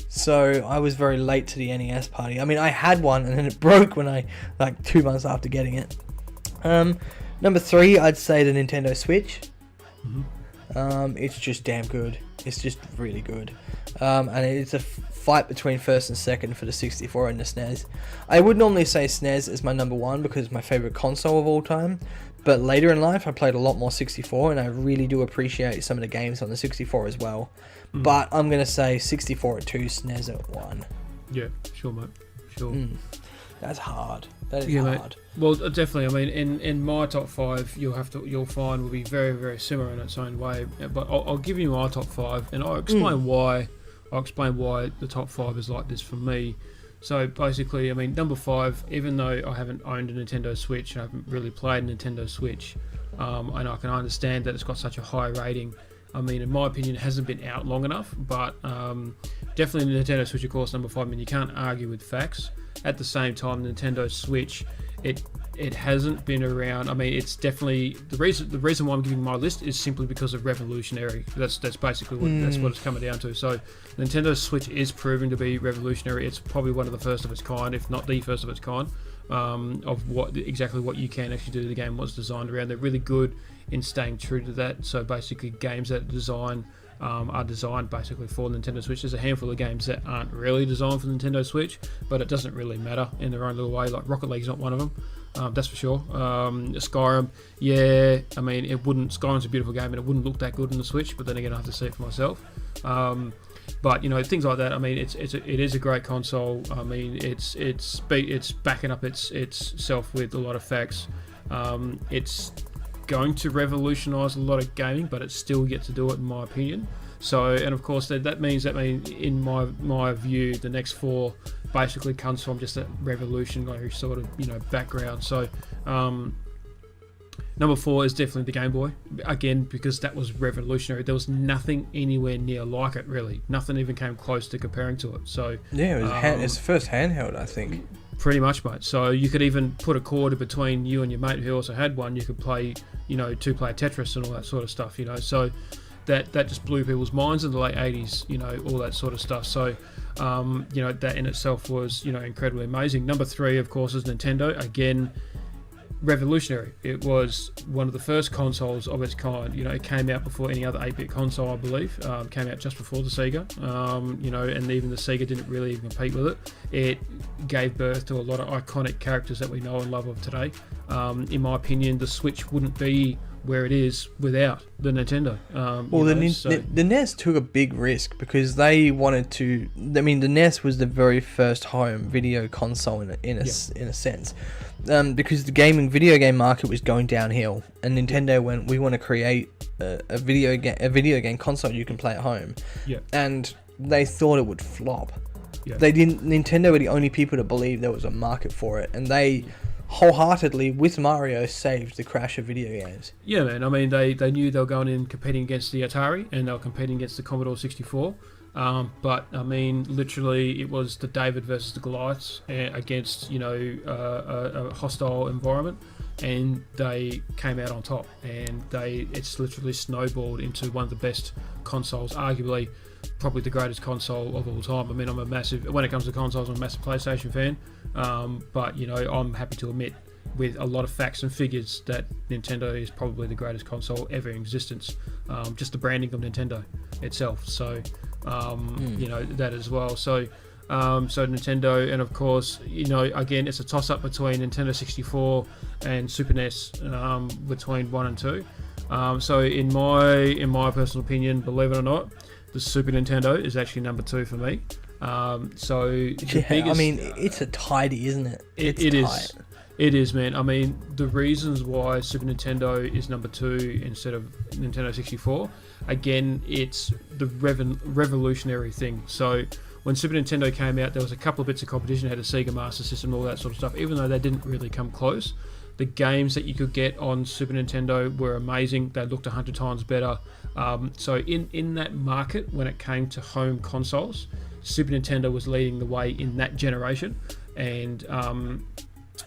So I was very late to the NES party. I mean, I had one and then it broke when 2 months after getting it. Number 3, I'd say the Nintendo Switch. It's just damn good. It's just really good. And it's a fight between first and second for the 64 and the SNES. I would normally say SNES is my number 1 because it's my favorite console of all time. But later in life, I played a lot more 64, and I really do appreciate some of the games on the 64 as well. But I'm going to say 64 at 2, SNES at 1. Yeah, sure, mate. Sure. That's hard. That is hard. Mate. Well, definitely. I mean, in my top 5, you'll find will be very, very similar in its own way. But I'll give you my top 5, and I'll explain why. I'll explain why the top 5 is like this for me. So basically, I mean, number 5, even though I haven't owned a Nintendo Switch, and I haven't really played a Nintendo Switch, and I can understand that it's got such a high rating. I mean, in my opinion, it hasn't been out long enough, but definitely the Nintendo Switch, of course, number 5. I mean, you can't argue with facts. At the same time, the Nintendo Switch, it hasn't been around. I mean, it's definitely the reason why I'm giving my list is simply because of revolutionary. That's basically that's what it's coming down to. So, the Nintendo Switch is proving to be revolutionary. It's probably one of the first of its kind, if not the first of its kind. of exactly what you can actually do to the game, what's designed around. They're really good in staying true to that. So basically, games that are designed basically for Nintendo Switch. There's a handful of games that aren't really designed for Nintendo Switch, but it doesn't really matter in their own little way. Like Rocket League's not one of them, that's for sure. Skyrim, yeah, I mean, Skyrim's a beautiful game and it wouldn't look that good on the Switch, but then again, I have to see it for myself. But things like that. I mean, it is a great console. I mean, it's backing up itself with a lot of facts. It's going to revolutionize a lot of gaming, but it's still yet to do it, in my opinion. So, and of course, that means in my view, the next 4 basically comes from just a revolutionary sort of background. So, number 4 is definitely the Game Boy, again, because that was revolutionary. There was nothing anywhere near like it, really. Nothing even came close to comparing to it. So yeah, it's the first handheld, I think. Pretty much, mate. So you could even put a cord between you and your mate who also had one. You could play, 2-player Tetris and all that sort of stuff, So that just blew people's minds in the late 80s, all that sort of stuff. So, that in itself was, incredibly amazing. Number 3, of course, is Nintendo. Again, revolutionary. It was one of the first consoles of its kind. It came out before any other 8-bit console, I believe. Came out just before the Sega. And even the Sega didn't really even compete with it. It gave birth to a lot of iconic characters that we know and love of today. In my opinion, the Switch wouldn't be where it is without the Nintendo. The NES took a big risk because they wanted to. I mean, the NES was the very first home video console in a sense, because the video game market was going downhill, and Nintendo went, we want to create a video game console you can play at home. Yeah. And they thought it would flop. Yeah. Nintendo were the only people to believe there was a market for it, and they wholeheartedly, with Mario, saved the crash of video games. Yeah, man. I mean, they knew they were going in competing against the Atari, and they were competing against the Commodore 64. But I mean, literally, it was the David versus the Goliaths against a hostile environment, and they came out on top. And it's literally snowballed into one of the best consoles, arguably probably the greatest console of all time. I mean, when it comes to consoles, I'm a massive PlayStation fan. But I'm happy to admit, with a lot of facts and figures, that Nintendo is probably the greatest console ever in existence. Just the branding of Nintendo itself. So, that as well. So Nintendo, and of course, again, it's a toss-up between Nintendo 64 and Super NES, between 1 and 2. So in my personal opinion, believe it or not, the Super Nintendo is actually number 2 for me. I mean, it's a tidy, isn't it? It is. It is, man. I mean, the reasons why Super Nintendo is number 2 instead of Nintendo 64, again, it's the revolutionary thing. So when Super Nintendo came out, there was a couple of bits of competition. It had a Sega Master System, all that sort of stuff. Even though they didn't really come close, the games that you could get on Super Nintendo were amazing. They looked 100 times better. So in that market, when it came to home consoles, Super Nintendo was leading the way in that generation, and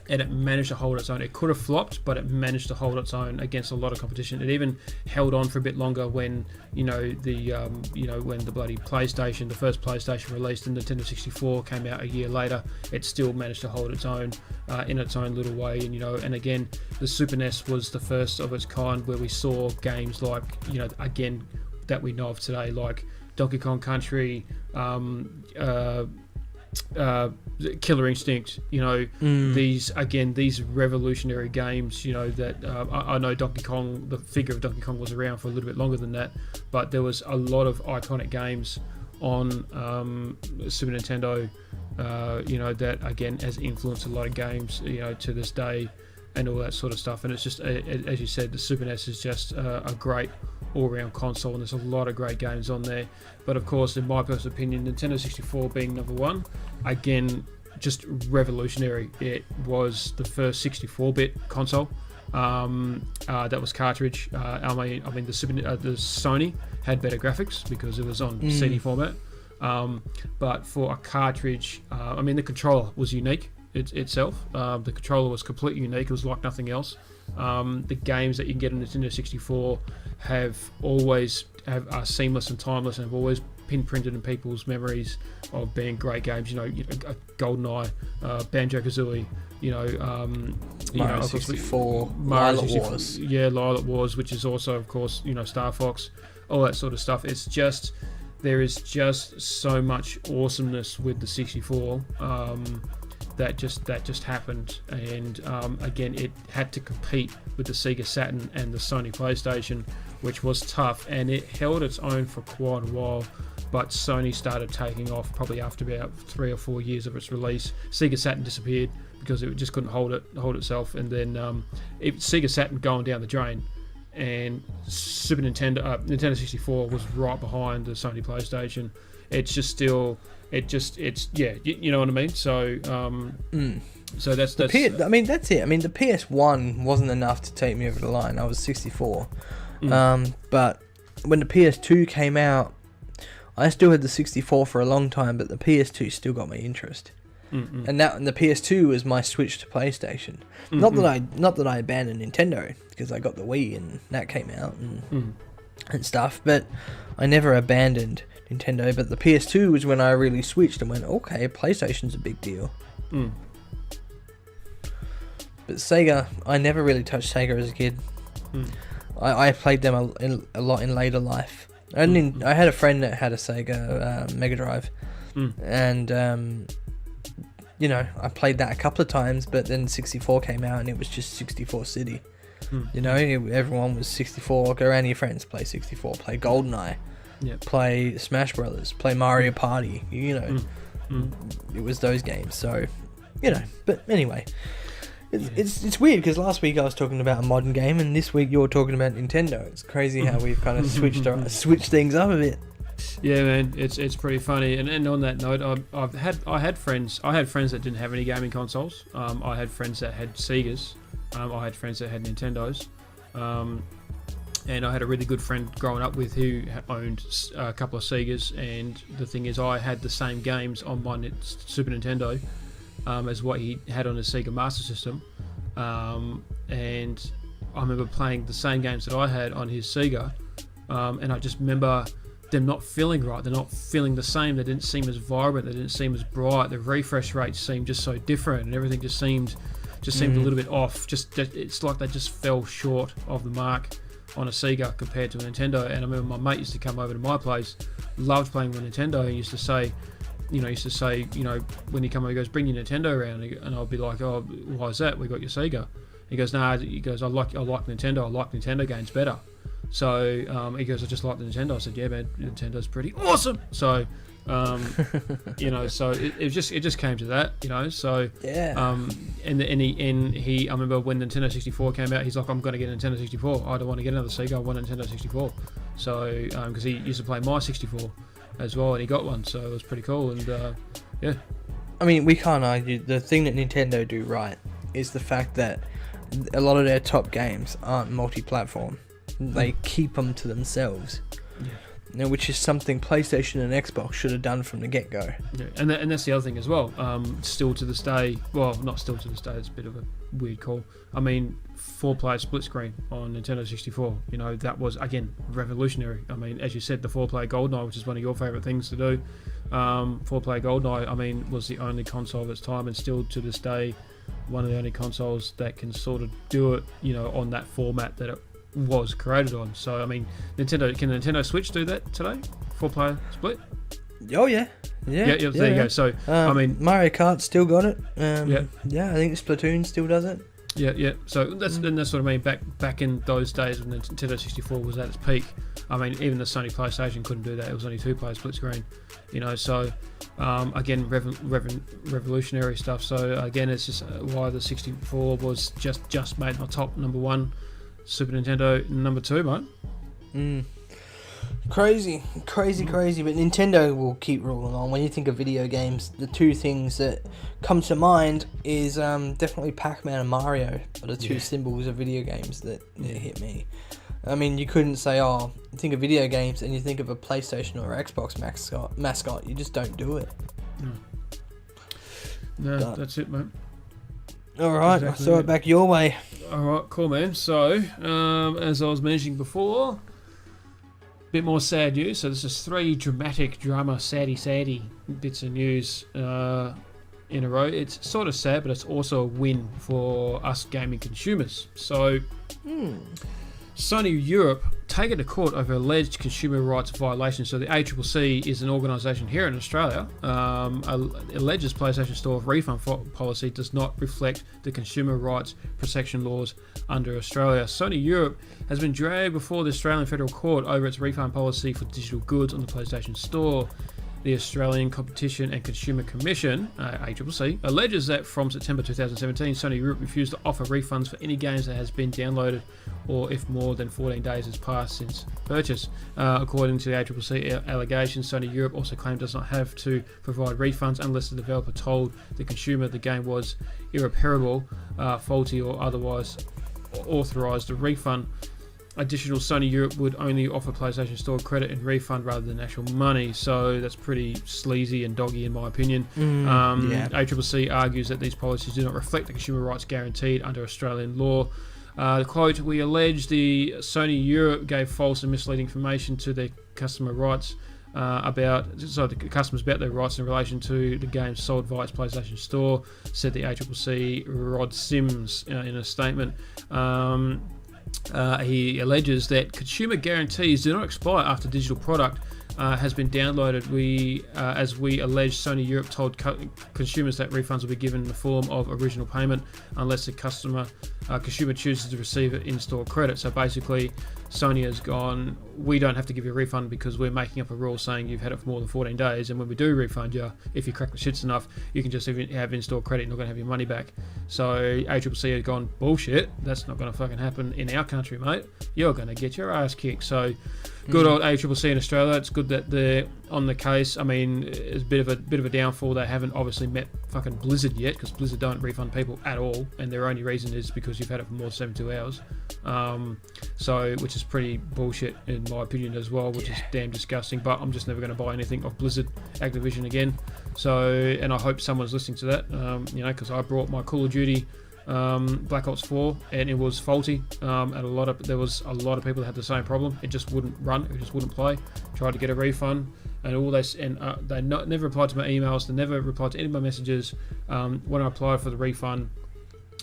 it managed to hold its own. It could have flopped, but it managed to hold its own against a lot of competition. It even held on for a bit longer when when the bloody PlayStation, the first PlayStation released, and Nintendo 64 came out a year later. It still managed to hold its own in its own little way. And again, the Super NES was the first of its kind where we saw games like again that we know of today, like Donkey Kong Country, Killer Instinct, these revolutionary games, that I know Donkey Kong, the figure of Donkey Kong was around for a little bit longer than that, but there was a lot of iconic games on Super Nintendo, that again has influenced a lot of games, to this day, and all that sort of stuff. And it's just, as you said, the Super NES is just a great all-round console, and there's a lot of great games on there. But of course, in my personal opinion, Nintendo 64 being number 1, again, just revolutionary. It was the first 64-bit console that was cartridge. I mean, the Sony had better graphics because it was on CD format. But for a cartridge, the controller was unique itself. The controller was completely unique. It was like nothing else. The games that you can get on Nintendo 64 have always are seamless and timeless and have always printed in people's memories of being great games. GoldenEye, Banjo-Kazooie, Mario 64, Mario Lilac 64, Wars. yeah, Lilac Wars, which is also, of course, Star Fox, all that sort of stuff. It's just, there is just so much awesomeness with the 64 that just happened, and again, it had to compete with the Sega Saturn and the Sony PlayStation, which was tough, and it held its own for quite a while. But Sony started taking off probably after about 3 or 4 years of its release. Sega Saturn disappeared because it just couldn't hold itself, and then Sega Saturn going down the drain, and Super Nintendo, Nintendo 64 was right behind the Sony PlayStation. It's just still, you know what I mean. So, so that's that's it. I mean, the PS1 wasn't enough to take me over the line. I was 64, but when the PS2 came out, I still had the 64 for a long time, but the PS2 still got my interest. And the PS2 was my switch to PlayStation. Not that I abandoned Nintendo, because I got the Wii and that came out and stuff, but I never abandoned Nintendo. But the PS2 was when I really switched and went, okay, PlayStation's a big deal. But Sega, I never really touched Sega as a kid. I played them a lot in later life. I had a friend that had a Sega Mega Drive, and I played that a couple of times, but then 64 came out and it was just 64 City. Everyone was 64. Go around to your friends, play 64, play GoldenEye, play Smash Brothers, play Mario Party. It was those games. So, But anyway, it's weird because last week I was talking about a modern game, and this week you're talking about Nintendo. It's crazy how we've kind of switched things up a bit. Yeah, man, it's pretty funny. And on that note, I had friends that didn't have any gaming consoles. I had friends that had Segas. I had friends that had Nintendos. And I had a really good friend growing up with who owned a couple of Segas. And the thing is, I had the same games on my Super Nintendo as what he had on his Sega Master System. And I remember playing the same games that I had on his Sega. And I just remember them not feeling right. They're not feeling the same. They didn't seem as vibrant. They didn't seem as bright. The refresh rates seemed just so different, and everything just seemed a little bit off. It's like they just fell short of the mark on a Sega compared to a Nintendo. And I remember my mate used to come over to my place, loved playing with Nintendo, and used to say, when he come over, he goes, "Bring your Nintendo around," and I'll be like, "Oh, why is that? We got your Sega." He goes, "Nah," he goes, I like Nintendo. I like Nintendo games better. So he goes, "I just like the Nintendo." I said, "Yeah, man, Nintendo's pretty awesome." So, so it just came to that, So yeah. And I remember when Nintendo 64 came out, he's like, "I'm going to get a Nintendo 64. I don't want to get another Sega. I want a Nintendo 64." So because he used to play my 64 as well, and he got one, so it was pretty cool. And yeah. I mean, we can't argue. The thing that Nintendo do right is the fact that a lot of their top games aren't multi-platform. They keep them to themselves, which is something PlayStation and Xbox should have done from the get-go. Yeah, and that's the other thing as well. Still to this day, well, not still to this day, it's a bit of a weird call. I mean, 4-player split screen on Nintendo 64, that was, again, revolutionary. I mean, as you said, the 4-player GoldenEye, which is one of your favourite things to do, 4-player GoldenEye, I mean, was the only console of its time, and still to this day, one of the only consoles that can sort of do it, on that format that it was created on. So I mean, can Nintendo Switch do that today? 4-player split? Oh yeah. There you go. So I mean, Mario Kart still got it. I think Splatoon still does it. Yeah. So that's what I mean. Back in those days when Nintendo 64 was at its peak, I mean, even the Sony PlayStation couldn't do that. It was only 2-player split screen. So again, revolutionary stuff. So again, it's just why the 64 was just made my top number one. Super Nintendo number 2, mate. Crazy. But Nintendo will keep ruling on. When you think of video games, the two things that come to mind is definitely Pac-Man and Mario are the two symbols of video games that hit me. I mean, you couldn't say, think of video games and you think of a PlayStation or Xbox mascot. You just don't do it. No, that's it, mate. Alright, exactly. I'll throw it back your way. Alright, cool, man. So, as I was mentioning before, Bit more sad news. So this is 3 dramatic saddy bits of news in a row. It's sort of sad, but it's also a win for us gaming consumers. So Sony Europe taken to court over alleged consumer rights violations. So the ACCC is an organisation here in Australia. Alleges PlayStation Store refund policy does not reflect the consumer rights protection laws under Australia. Sony Europe has been dragged before the Australian Federal Court over its refund policy for digital goods on the PlayStation Store. The Australian Competition and Consumer Commission, ACCC, alleges that from September 2017, Sony Europe refused to offer refunds for any games that has been downloaded or if more than 14 days has passed since purchase. According to the ACCC allegations, Sony Europe also claimed does not have to provide refunds unless the developer told the consumer the game was irreparable, faulty or otherwise authorised a refund. Additional, Sony Europe would only offer PlayStation Store credit and refund rather than actual money, so that's pretty sleazy and doggy in my opinion. ACCC argues that these policies do not reflect the consumer rights guaranteed under Australian law. Quote, we allege the Sony Europe gave false and misleading information to their customer rights the customers about their rights in relation to the games sold via its PlayStation Store, said the ACCC Rod Sims in a statement. He alleges that consumer guarantees do not expire after digital product has been downloaded. As we allege, Sony Europe told consumers that refunds will be given in the form of original payment unless the consumer chooses to receive it in-store credit. So basically, Sony has gone, we don't have to give you a refund because we're making up a rule saying you've had it for more than 14 days, and when we do refund you, if you crack the shits enough, you can just have in-store credit and you're not going to have your money back. So ACCC has gone, bullshit, that's not going to fucking happen in our country, mate. You're going to get your ass kicked. So good old ACCC in Australia. It's good that they're on the case. I mean, it's a bit of a downfall. They haven't obviously met fucking Blizzard yet, because Blizzard don't refund people at all, and their only reason is because you've had it for more than 72 hours. Which is pretty bullshit in my opinion as well, which is damn disgusting. But I'm just never going to buy anything of Blizzard Activision again. So, and I hope someone's listening to that. Because I brought my Call of Duty Black Ops 4 and it was faulty, and there was a lot of people that had the same problem. It just wouldn't run, it just wouldn't play. Tried to get a refund, and all this, and they never replied to my emails, they never replied to any of my messages. When I applied for the refund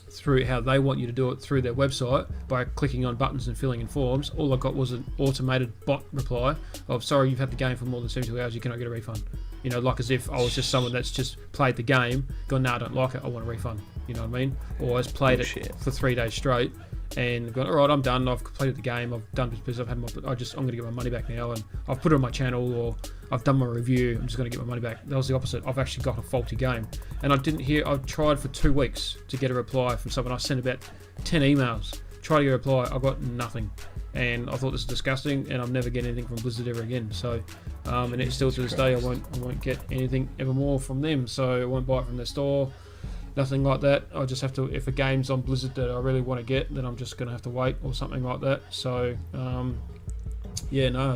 through how they want you to do it through their website by clicking on buttons and filling in forms, all I got was an automated bot reply of, sorry, you've had the game for more than 72 hours, you cannot get a refund. Like as if I was just someone that's just played the game, gone, no, I don't like it, I want a refund. You know what I mean? Or has played it for 3 days straight and gone, all right, I'm done, I've completed the game, I've done this business, I'm going to get my money back now, and I've put it on my channel, or I've done my review, I'm just going to get my money back. That was the opposite. I've actually got a faulty game, and I've tried for 2 weeks to get a reply from someone. I sent about 10 emails, tried to get a reply, I got nothing, and I thought this is disgusting, and I'm never getting anything from Blizzard ever again. So, and it's still to this day, I won't get anything ever more from them, so I won't buy it from their store. Nothing like that. I just have to, if a game's on Blizzard that I really want to get, then I'm just going to have to wait or something like that. So, I'd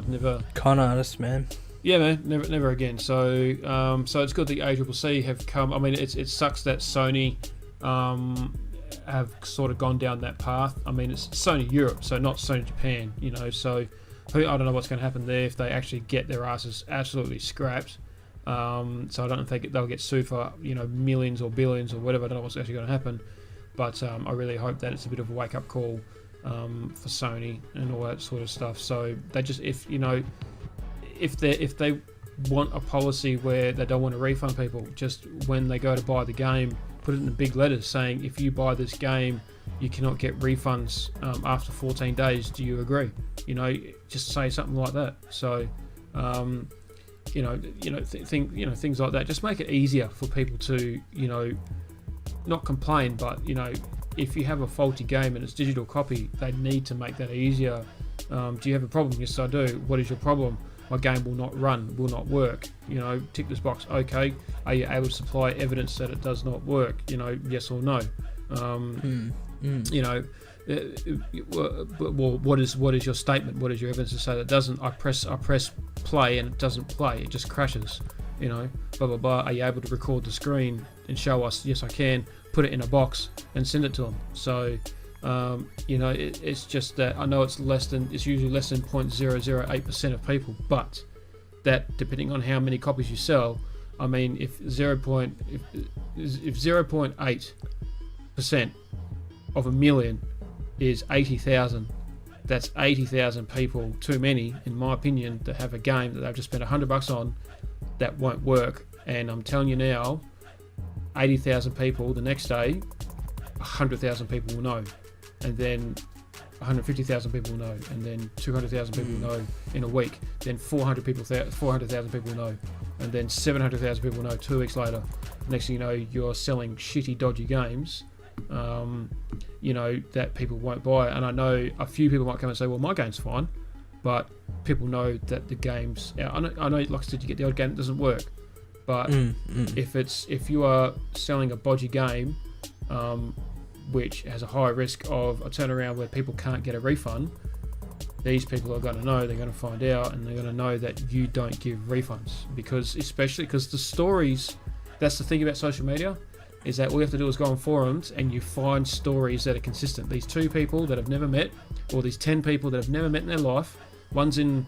never... Con artist, man. Yeah, man, never again. So, so it's good the ACCC have come. I mean, it sucks that Sony have sort of gone down that path. I mean, it's Sony Europe, so not Sony Japan, so I don't know what's going to happen there if they actually get their asses absolutely scrapped. So I don't think they'll get sued for millions or billions or whatever. I don't know what's actually going to happen, but I really hope that it's a bit of a wake up call for Sony and all that sort of stuff. So they just, if they want a policy where they don't want to refund people, just when they go to buy the game, put it in the big letters saying, if you buy this game, you cannot get refunds after 14 days. Do you agree? Just say something like that. So. Things like that. Just make it easier for people to, not complain, but if you have a faulty game and it's digital copy, they need to make that easier. Do you have a problem? Yes, I do. What is your problem? My game will not run, will not work. Tick this box. Okay. Are you able to supply evidence that it does not work? Yes or no. What is your statement? What is your evidence to say that it doesn't? I press play and it doesn't play. It just crashes. Blah blah blah. Are you able to record the screen and show us? Yes, I can. Put it in a box and send it to them. So, It's just that I know it's usually less than 0.008% of people, but that depending on how many copies you sell, I mean, if 0.8% of a million is 80,000, that's 80,000 people too many, in my opinion, to have a game that they've just spent $100 on that won't work. And I'm telling you now, 80,000 people the next day, 100,000 people will know, and then 150,000 people will know, and then 200,000 people will know in a week, then 400,000 people will know, and then 700,000 people will know 2 weeks later. Next thing you know, you're selling shitty, dodgy games, that people won't buy. And I know a few people might come and say, well, my game's fine, but people know that the game's... I know, like I said, you get the odd game that doesn't work, but if you are selling a bodgy game, which has a high risk of a turnaround where people can't get a refund, these people are going to know, they're going to find out, and they're going to know that you don't give refunds. Especially because the stories, that's the thing about social media, is that all you have to do is go on forums and you find stories that are consistent. These 2 people that have never met, or these 10 people that have never met in their life, one's in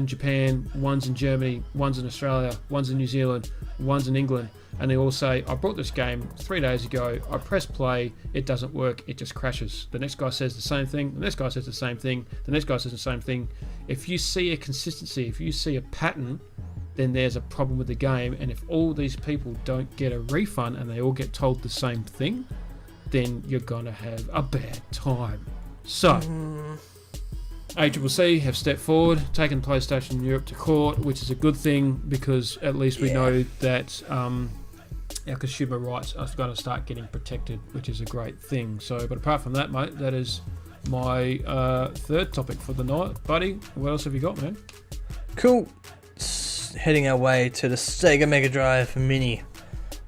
Japan, one's in Germany, one's in Australia, one's in New Zealand, one's in England, and they all say, I bought this game 3 days ago, I press play, it doesn't work, it just crashes. The next guy says the same thing, the next guy says the same thing, the next guy says the same thing. If you see a consistency, if you see a pattern, then there's a problem with the game. And if all these people don't get a refund and they all get told the same thing, then you're gonna have a bad time. So ACCC have stepped forward, taken PlayStation Europe to court, which is a good thing, because at least we know that our consumer rights are going to start getting protected, which is a great thing. So, but apart from that, mate, that is my third topic for the night. Buddy, what else have you got, man? Cool. Heading our way to the Sega Mega Drive Mini.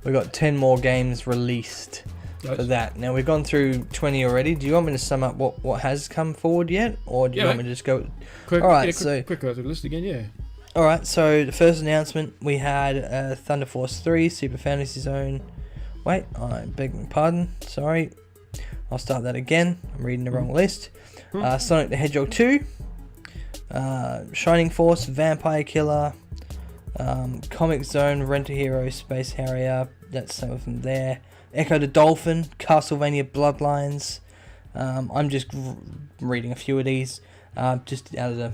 We've got 10 more games released for that. Now, we've gone through 20 already. Do you want me to sum up what has come forward yet? Or do you want me to just go... Quick, Alright, quick go through the list again, yeah. Alright, so the first announcement, we had Thunder Force 3, Super Fantasy Zone... Wait, I beg your pardon, sorry. I'll start that again. I'm reading the wrong list. Sonic the Hedgehog 2, Shining Force, Vampire Killer, Comic Zone, Rent-A-Hero, Space Harrier, that's some of them there. Echo the Dolphin, Castlevania Bloodlines. I'm just reading a few of these, just out of the...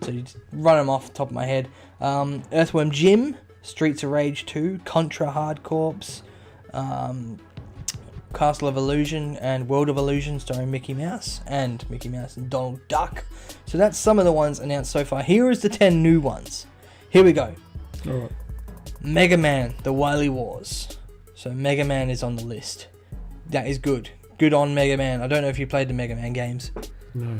to run them off the top of my head. Earthworm Jim, Streets of Rage 2, Contra Hard Corps, Castle of Illusion and World of Illusion starring Mickey Mouse and Donald Duck. So that's some of the ones announced so far. Here is the 10 new ones. Here we go. Alright. Mega Man, The Wily Wars. So Mega Man is on the list. That is good. Good on Mega Man. I don't know if you played the Mega Man games. No.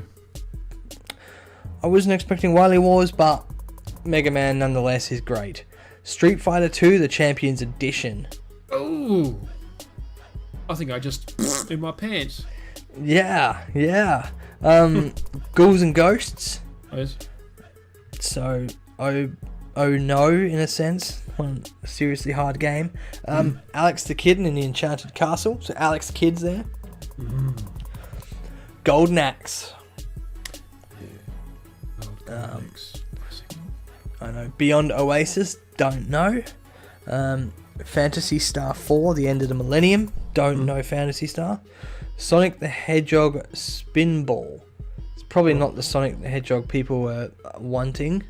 I wasn't expecting Wily Wars, but Mega Man nonetheless is great. Street Fighter 2, The Champions Edition. Oh, I think I just in my pants. Yeah. Ghouls and Ghosts. Yes. So, oh no, in a sense. One seriously hard game. Alex the Kid in the Enchanted Castle. So Alex the Kid's there. Golden Axe. I know. Beyond Oasis, don't know. Phantasy Star 4, The End of the Millennium, don't know Phantasy Star. Sonic the Hedgehog Spinball. It's probably not the Sonic the Hedgehog people were wanting,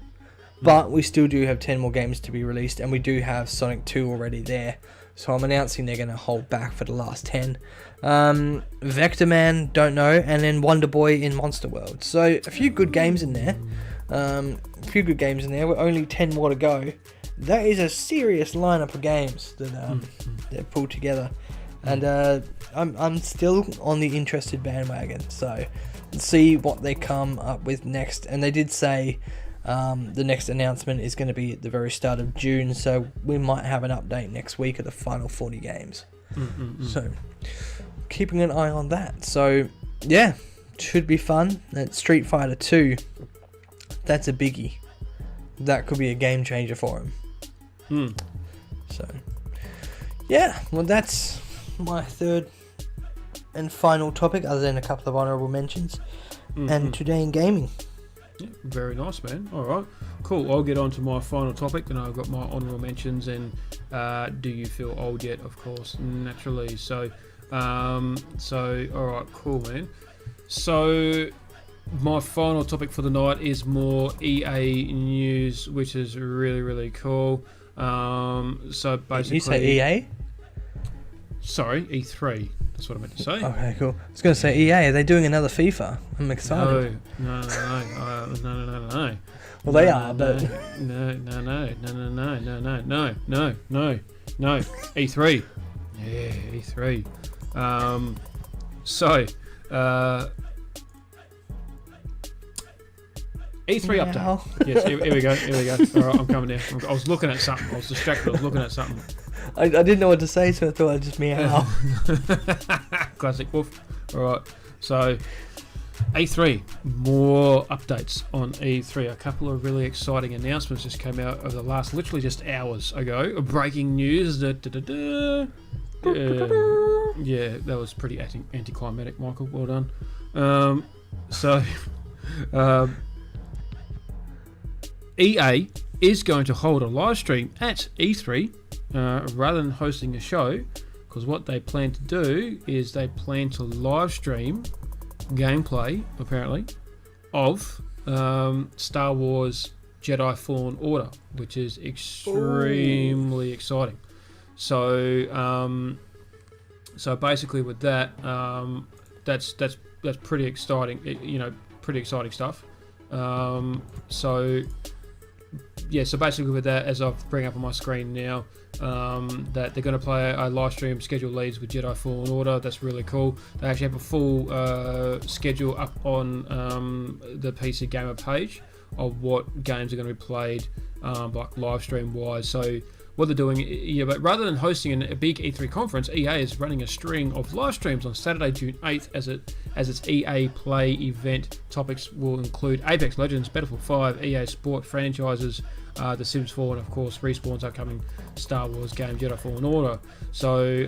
but we still do have 10 more games to be released, and we do have Sonic 2 already there. So I'm announcing they're going to hold back for the last 10. Vector Man, don't know, and then Wonder Boy in Monster World. So a few good games in there. We're only 10 more to go. That is a serious lineup of games that they're pulled together, and I'm still on the interested bandwagon. So let's see what they come up with next. And they did say the next announcement is going to be at the very start of June, so we might have an update next week of the final 40 games. So keeping an eye on that. So yeah, should be fun. That's Street Fighter 2. That's a biggie. That could be a game changer for him. So, yeah, well, that's my third and final topic, other than a couple of honourable mentions, and today in gaming. Yeah, very nice, man. All right, cool. I'll get on to my final topic, and I've got my honourable mentions. And do you feel old yet? Of course, naturally. So, all right, cool, man. So, my final topic for the night is more EA news, which is really, really cool. So basically, you say EA? Sorry, E3. That's what I meant to say. Okay, cool. I was going to say EA. Are they doing another FIFA? I'm excited. No. Well, they are, but no. E3. Yeah, E3. E3 update. Yes, here we go. All right, I'm coming there. I was looking at something. I was distracted. I was looking at something. I didn't know what to say, so I thought I'd just meow. Classic wolf. All right. So, E3. More updates on E3. A couple of really exciting announcements just came out over the last, literally just hours ago. Breaking news. Yeah, that was pretty anticlimactic, Michael. Well done. EA is going to hold a live stream at E3 rather than hosting a show, because what they plan to do is they plan to live stream gameplay, apparently, of Star Wars Jedi Fallen Order, which is extremely exciting. So basically with that, that's pretty exciting, pretty exciting stuff. So basically with that, as I bring up on my screen now, that they're going to play a live stream schedule leads with Jedi Fallen Order. That's really cool. They actually have a full schedule up on the PC Gamer page of what games are going to be played, like live stream wise. So what they're doing, but rather than hosting a big E3 conference, EA is running a string of live streams on Saturday, June 8th, as its EA Play event. Topics will include Apex Legends, Battlefield 5, EA Sport franchises, The Sims 4, and of course Respawn's upcoming Star Wars game, Jedi Fallen Order. So,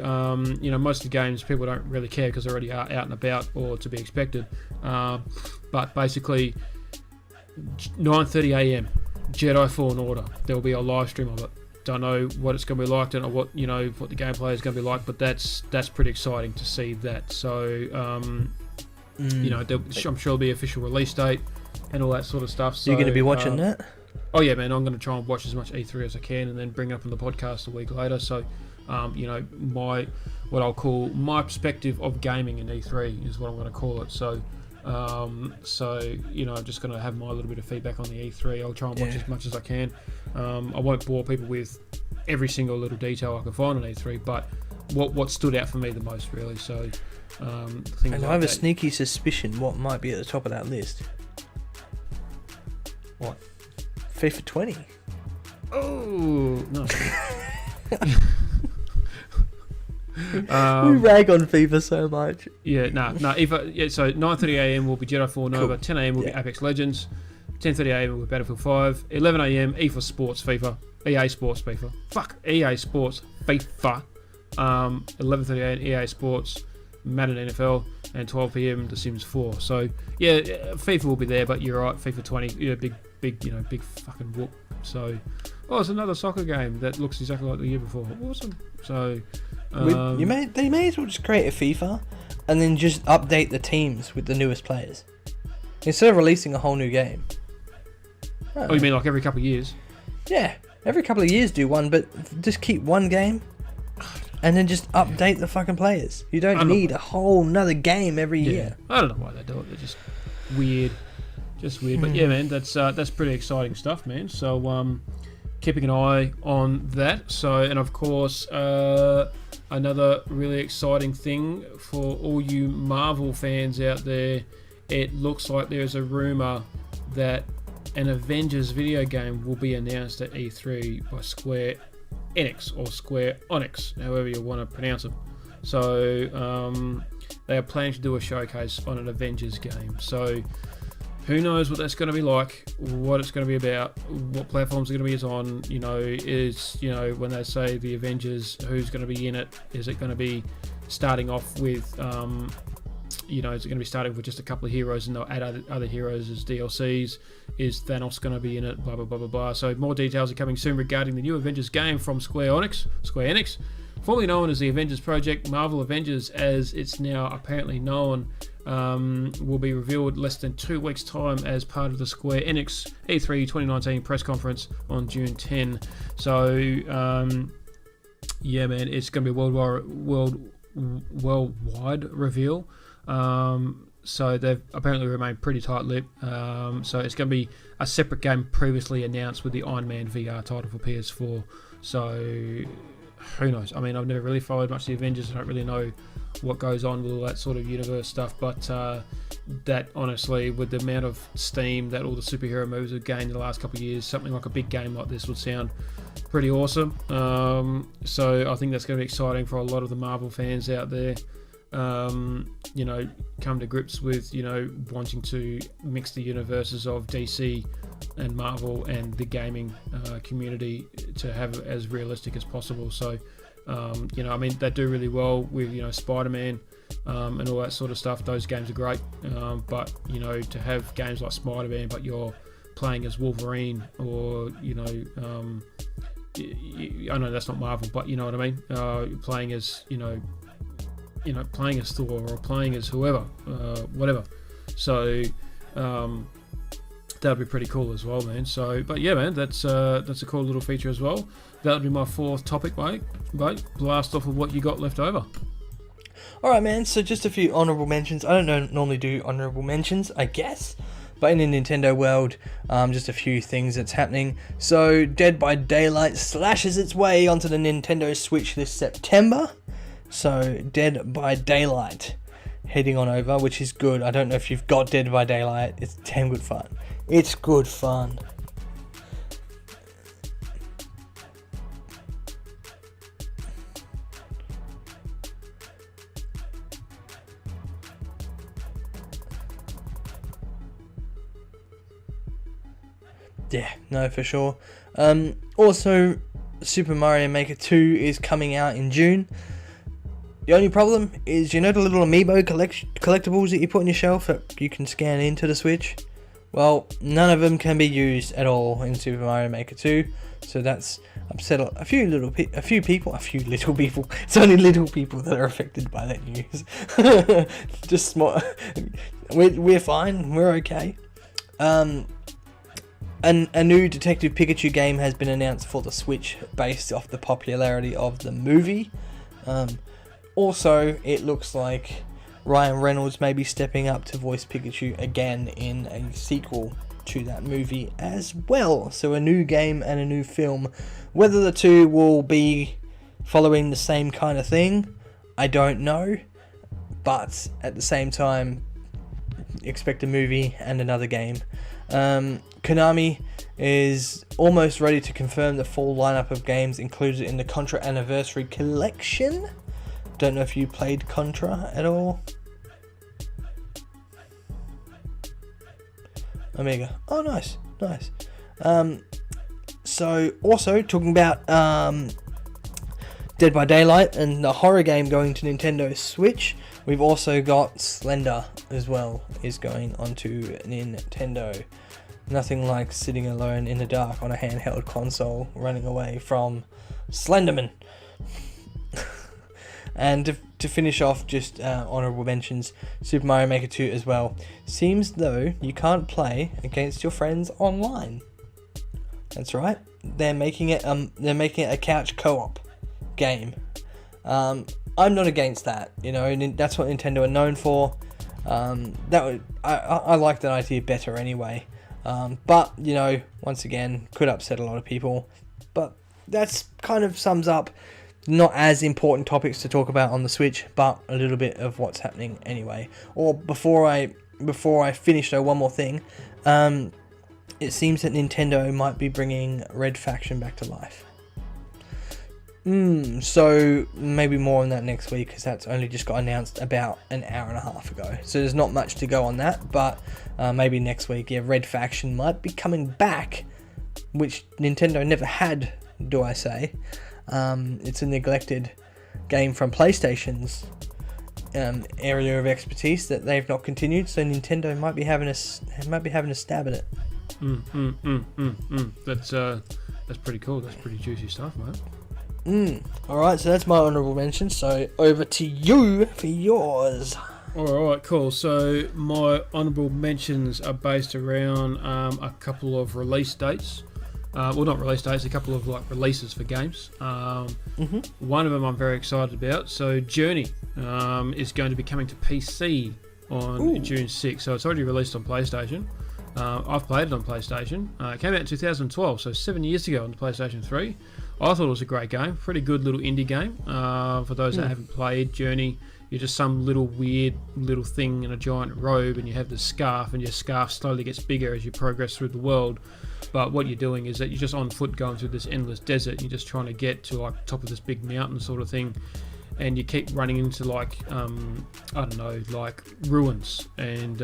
most of the games people don't really care because they already are out and about or to be expected. But basically, 9:30 AM, Jedi Fallen Order. There will be a live stream of it. Don't know what it's going to be like. Don't know what what the gameplay is going to be like. But that's pretty exciting to see that. So I'm sure there'll be official release date and all that sort of stuff. So, you're going to be watching that? Oh yeah, man. I'm going to try and watch as much E3 as I can, and then bring it up on the podcast a week later. So what I'll call my perspective of gaming in E3 is what I'm going to call it. So. I'm just going to have my little bit of feedback on the E3. I'll try and watch as much as I can. I won't bore people with every single little detail I can find on E3, but what stood out for me the most, really. So, and I have a sneaky suspicion what might be at the top of that list. What? FIFA 20. Oh, no. We rag on FIFA so much. So 9:30 AM will be Jedi Fallen Order. 10 AM will be Apex Legends. 10:30 AM will be Battlefield 5. 11 AM EA Sports FIFA. EA Sports FIFA. EA Sports FIFA. 11:30 AM EA Sports Madden NFL, and 12 PM The Sims 4. So FIFA will be there, but you're right. FIFA 20, big fucking whoop. So, it's another soccer game that looks exactly like the year before. Awesome. So. They may as well just create a FIFA and then just update the teams with the newest players instead of releasing a whole new game. Oh, you mean like every couple of years? Yeah, every couple of years do one, but just keep one game and then just update the fucking players. You don't need a whole nother game every year. I don't know why they do it. They're just weird. But yeah, man, that's pretty exciting stuff, man. So keeping an eye on that. So, and of course, another really exciting thing for all you Marvel fans out there, it looks like there's a rumor that an Avengers video game will be announced at E3 by Square Enix or Square Onyx, however you want to pronounce it. So they are planning to do a showcase on an Avengers game. So who knows what that's going to be like, what it's going to be about, what platforms are going to be on. When they say the Avengers, who's going to be in it? Is it going to be starting off with, is it going to be starting with just a couple of heroes and they'll add other heroes as DLCs? Is Thanos going to be in it? Blah, blah, blah, blah, blah. So more details are coming soon regarding the new Avengers game from Square Enix, formerly known as the Avengers Project. Marvel Avengers, as it's now apparently known, will be revealed less than 2 weeks' time as part of the Square Enix E3 2019 press conference on June 10. So, yeah, man, it's going to be a worldwide reveal. So they've apparently remained pretty tight-lipped. So it's going to be a separate game previously announced with the Iron Man VR title for PS4. So who knows? I mean, I've never really followed much of the Avengers. I don't really know what goes on with all that sort of universe stuff. But that, honestly, with the amount of steam that all the superhero movies have gained in the last couple of years, something like a big game like this would sound pretty awesome. So I think that's going to be exciting for a lot of the Marvel fans out there. Come to grips with, wanting to mix the universes of DC and Marvel and the gaming community to have it as realistic as possible. So, they do really well with, Spider-Man and all that sort of stuff. Those games are great. But, to have games like Spider-Man, but you're playing as Wolverine or, I know that's not Marvel, but you know what I mean? Playing as, playing as Thor or playing as whoever, whatever. So that'd be pretty cool as well, man. So, but yeah, man, that's a cool little feature as well. That would be my fourth topic, mate. Blast off of what you got left over. All right, man. So just a few honorable mentions. I don't normally do honorable mentions, I guess. But in the Nintendo world, just a few things that's happening. So Dead by Daylight slashes its way onto the Nintendo Switch this September. So Dead by Daylight heading on over, which is good. I don't know if you've got Dead by Daylight. It's damn good fun. It's good fun. Yeah, no, for sure. Also, Super Mario Maker 2 is coming out in June. The only problem is, the little amiibo collectibles that you put on your shelf that you can scan into the Switch? Well, none of them can be used at all in Super Mario Maker 2. So that's upset a few little people. It's only little people that are affected by that news. Just small. We're fine. We're okay. A new Detective Pikachu game has been announced for the Switch based off the popularity of the movie. Also, it looks like Ryan Reynolds may be stepping up to voice Pikachu again in a sequel to that movie as well. So a new game and a new film. Whether the two will be following the same kind of thing, I don't know. But at the same time, expect a movie and another game. Konami is almost ready to confirm the full lineup of games included in the Contra Anniversary Collection. Don't know if you played Contra at all. Amiga. Oh, nice. So, also, talking about Dead by Daylight and the horror game going to Nintendo Switch, we've also got Slender as well, is going onto Nintendo. Nothing like sitting alone in the dark on a handheld console, running away from Slenderman. And to finish off, just honorable mentions, Super Mario Maker 2 as well. Seems though you can't play against your friends online. That's right. They're making it a couch co-op game. I'm not against that. That's what Nintendo are known for. I like that idea better anyway. But once again, could upset a lot of people. But that's kind of sums up not as important topics to talk about on the Switch, but a little bit of what's happening anyway. Or before I finish though, one more thing. It seems that Nintendo might be bringing Red Faction back to life. So maybe more on that next week, because that's only just got announced about an hour and a half ago. So there's not much to go on that, but maybe next week, yeah, Red Faction might be coming back, which Nintendo never had, do I say. It's a neglected game from PlayStation's area of expertise that they've not continued, so Nintendo might be having a stab at it. That's pretty cool. That's pretty juicy stuff, mate. Alright, so that's my honourable mention, so over to you for yours. Alright, cool. So my honourable mentions are based around a couple of release dates. Well, not release dates, a couple of like releases for games. One of them I'm very excited about. So Journey is going to be coming to PC on June 6th. So it's already released on PlayStation. I've played it on PlayStation. It came out in 2012, so 7 years ago on the PlayStation 3. I thought it was a great game. Pretty good little indie game. For those that haven't played Journey, you're just some little weird little thing in a giant robe, and you have this scarf, and your scarf slowly gets bigger as you progress through the world. But what you're doing is that you're just on foot going through this endless desert. You're just trying to get to like top of this big mountain sort of thing, and you keep running into like I don't know, like ruins, and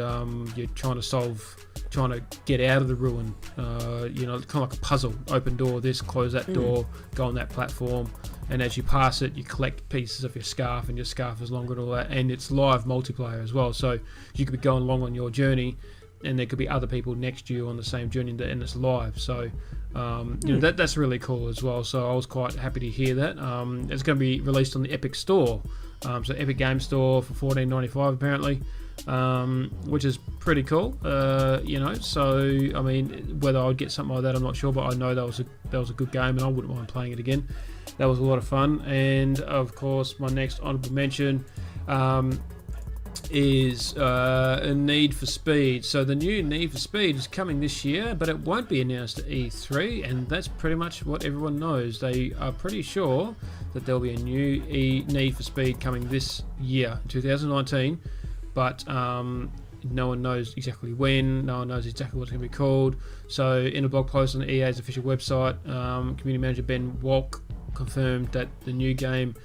you're trying to get out of the ruin. You know, kind of like a puzzle. Open door, this, close that door, go on that platform, and as you pass it, you collect pieces of your scarf, and your scarf is longer and all that. And it's live multiplayer as well, so you could be going along on your journey, and there could be other people next to you on the same journey, and it's live. So you know, that's really cool as well. So I was quite happy to hear that. It's going to be released on the Epic Store, so Epic Game Store for $14.95 apparently, which is pretty cool. You know, so I mean, whether I'd get something like that, I'm not sure, but I know that was a good game, and I wouldn't mind playing it again. That was a lot of fun. And of course, my next honourable mention is a Need for Speed. So the new Need for Speed is coming this year, but it won't be announced at E3, and that's pretty much what everyone knows. They are pretty sure that there'll be a new Need for Speed coming this year, 2019, but no one knows exactly when, no one knows exactly what it's going to be called. So in a blog post on the EA's official website, community manager Ben Walk confirmed that the new game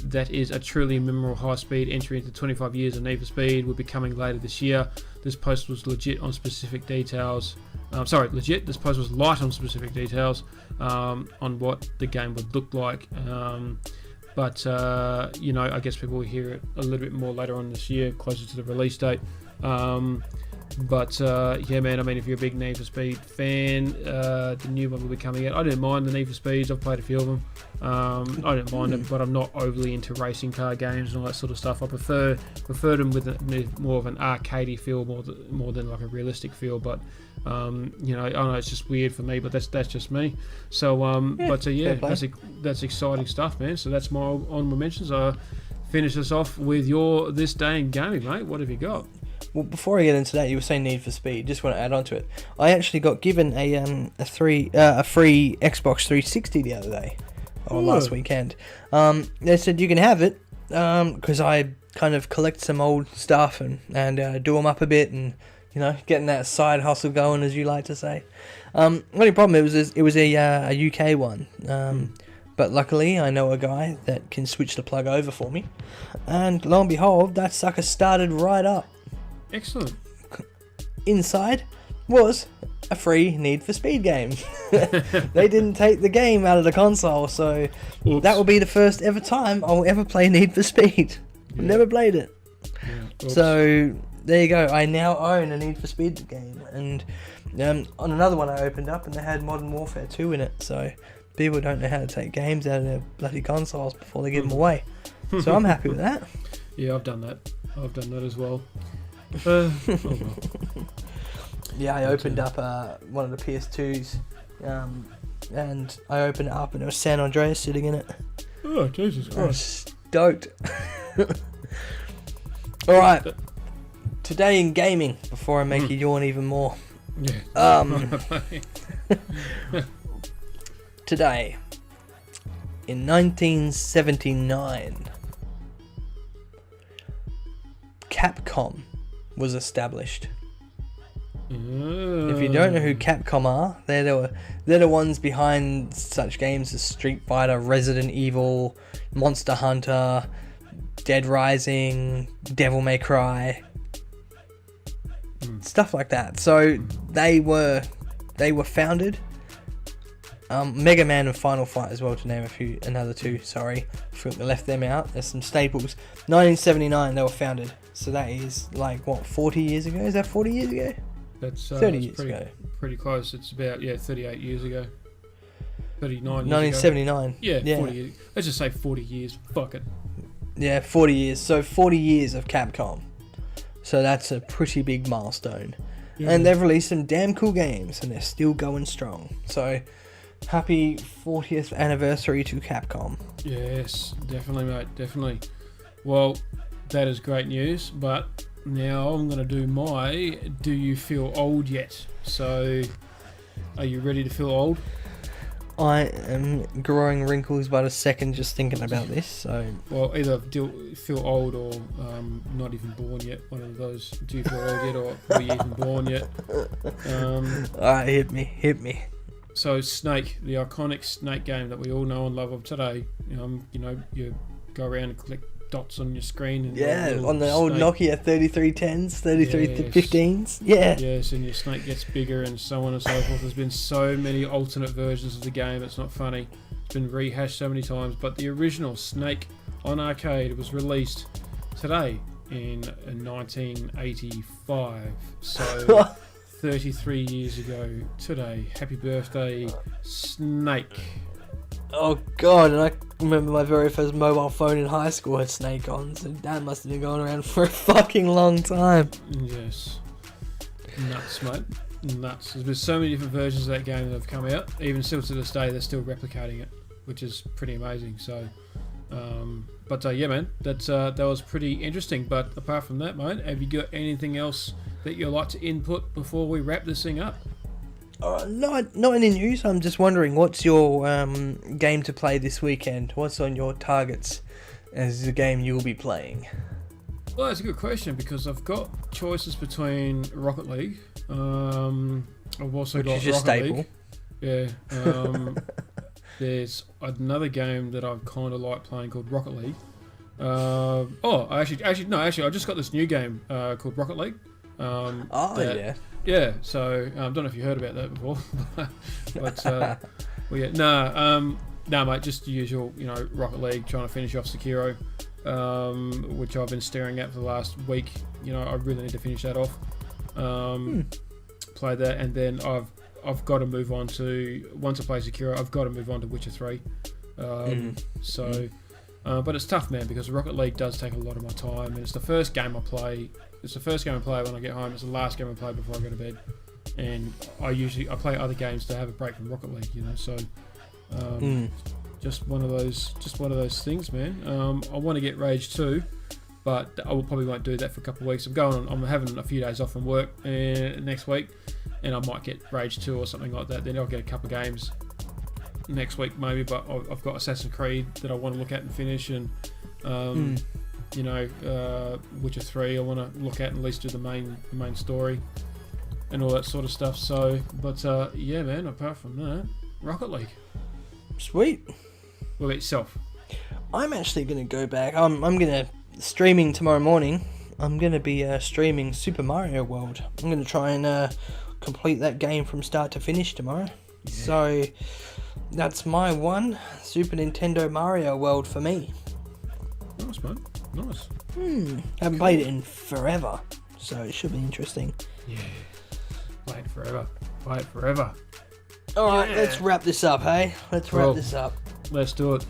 that is a truly memorable high-speed entry into 25 years of Need for Speed will be coming later this year. This post was legit on specific details. This post was light on specific details on what the game would look like. But you know, I guess people will hear it a little bit more later on this year, closer to the release date. But yeah, man, I mean, if you're a big Need for Speed fan, the new one will be coming out. I didn't mind the Need for Speeds. I've played a few of them. I don't mind them, but I'm not overly into racing car games and all that sort of stuff. I prefer them with more of an arcadey feel, more than like a realistic feel. But you know, I know it's just weird for me, but that's just me. So yeah, that's exciting stuff, man. So that's my honorable mentions. Finish us off with your this day in gaming, mate. What have you got? Well, before I get into that, you were saying Need for Speed. Just want to add on to it. I actually got given a free Xbox 360 the other day, or last weekend. They said you can have it because I kind of collect some old stuff and do them up a bit, and you know, getting that side hustle going, as you like to say. Only problem it was a UK one. But luckily, I know a guy that can switch the plug over for me, and lo and behold, that sucker started right up. Excellent. Inside was a free Need for Speed game. They didn't take the game out of the console, so that will be the first ever time I'll ever play Need for Speed. Yeah. Never played it. Yeah. So there you go. I now own a Need for Speed game, and on another one I opened up, and they had Modern Warfare 2 in it. So people don't know how to take games out of their bloody consoles before they give them away. So I'm happy with that. Yeah, I've done that. I've done that as well. Yeah, I opened up one of the PS2s, and I opened it up, and there was San Andreas sitting in it. Oh, Jesus Christ. I was stoked. Alright, today in gaming, before I make you yawn even more. Yeah. Today, in 1979, Capcom was established. If you don't know who Capcom are, they're the ones behind such games as Street Fighter, Resident Evil, Monster Hunter, Dead Rising, Devil May Cry, stuff like that. So they were founded. Mega Man and Final Fight as well, to name another two. Sorry, I left them out. There's some staples. 1979 they were founded. So that is like what, 40 years ago? Is that 40 years ago? That's 30 years ago. Pretty close. It's about 38 years ago. 39 years 1979. Ago. Yeah, 40 years. Let's just say 40 years. Fuck it. Yeah, 40 years. So 40 years of Capcom. So that's a pretty big milestone. And they've released some damn cool games, and they're still going strong. So happy 40th anniversary to Capcom. Yes, definitely, mate. Definitely. Well, that is great news, but now I'm going to do my Do You Feel Old Yet? So, are you ready to feel old? I am growing wrinkles by the second just thinking about this. So, well, either feel old or not even born yet. One of those. Do you feel old yet, or are you even born yet? Alright, hit me. So, Snake, the iconic Snake game that we all know and love of today. You go around and collect dots on your screen. And on the old Nokia 3310s, 3315s. Yeah. Yes, and your snake gets bigger and so on and so forth. There's been so many alternate versions of the game, it's not funny. It's been rehashed so many times, but the original Snake on arcade was released today in 1985. So 33 years ago today. Happy birthday, Snake. Oh god, and I remember my very first mobile phone in high school had Snake on, so that must have been going around for a fucking long time. Yes. Nuts, mate. Nuts. There's been so many different versions of that game that have come out. Even still to this day, they're still replicating it, which is pretty amazing. So, yeah, man, that was pretty interesting. But apart from that, mate, have you got anything else that you'd like to input before we wrap this thing up? Not any news. I'm just wondering, what's your game to play this weekend? What's on your targets as the game you'll be playing? Well, that's a good question, because I've got choices between Rocket League. I've also got your Rocket staple. League. Yeah. There's another game that I kind of like playing called Rocket League. Actually, I just got this new game called Rocket League. Yeah. Yeah, so I don't know if you heard about that before, mate, just the usual, Rocket League, trying to finish off Sekiro, which I've been staring at for the last week. I really need to finish that off. Play that, and then I've got to move on to, once I play Sekiro, I've got to move on to Witcher 3. But it's tough, man, because Rocket League does take a lot of my time, and it's the first game I play. It's the first game I play when I get home. It's the last game I play before I go to bed. And I play other games to have a break from Rocket League, So, just one of those things, man. I want to get Rage 2, but I probably won't do that for a couple of weeks. I'm having a few days off from work next week, and I might get Rage 2 or something like that. Then I'll get a couple of games next week maybe. But I've got Assassin's Creed that I want to look at and finish, and Witcher 3 I want to look at and at least do the main story and all that sort of stuff. So, but yeah, man, apart from that, Rocket League. Sweet. What about yourself? I'm actually going to go back. I'm going to, streaming tomorrow morning, I'm going to be streaming Super Mario World. I'm going to try and complete that game from start to finish tomorrow. Yeah. So, that's my one, Super Nintendo Mario World for me. Nice, man. Nice. Haven't played it in forever, so it should be interesting. Yeah. Play it forever. Alright, let's wrap this up, hey? Let's wrap this up. Let's do it.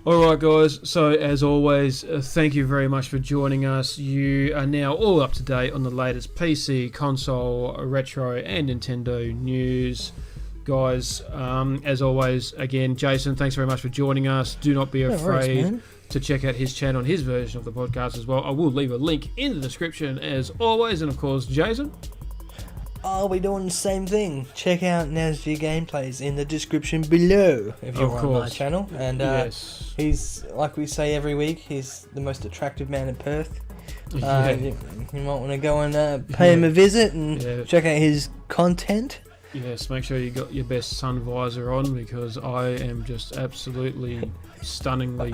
Alright, guys. So, as always, thank you very much for joining us. You are now all up to date on the latest PC, console, retro, and Nintendo news. Guys, as always, again, Jason, thanks very much for joining us. Do not be afraid to check out his channel and his version of the podcast as well. I will leave a link in the description as always. And of course, Jason, I'll be doing the same thing. Check out NasG Gameplays in the description below if you're on my channel. And he's, like we say every week, he's the most attractive man in Perth. You might want to go and pay him a visit and check out his content. Yes, make sure you got your best sun visor on, because I am just absolutely stunningly,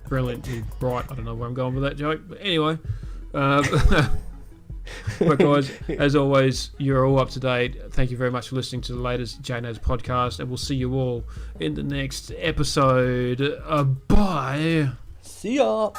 brilliantly bright. I don't know where I'm going with that joke, but anyway. But guys, as always, you're all up to date. Thank you very much for listening to the latest JayNas podcast, and we'll see you all in the next episode. Bye. See ya.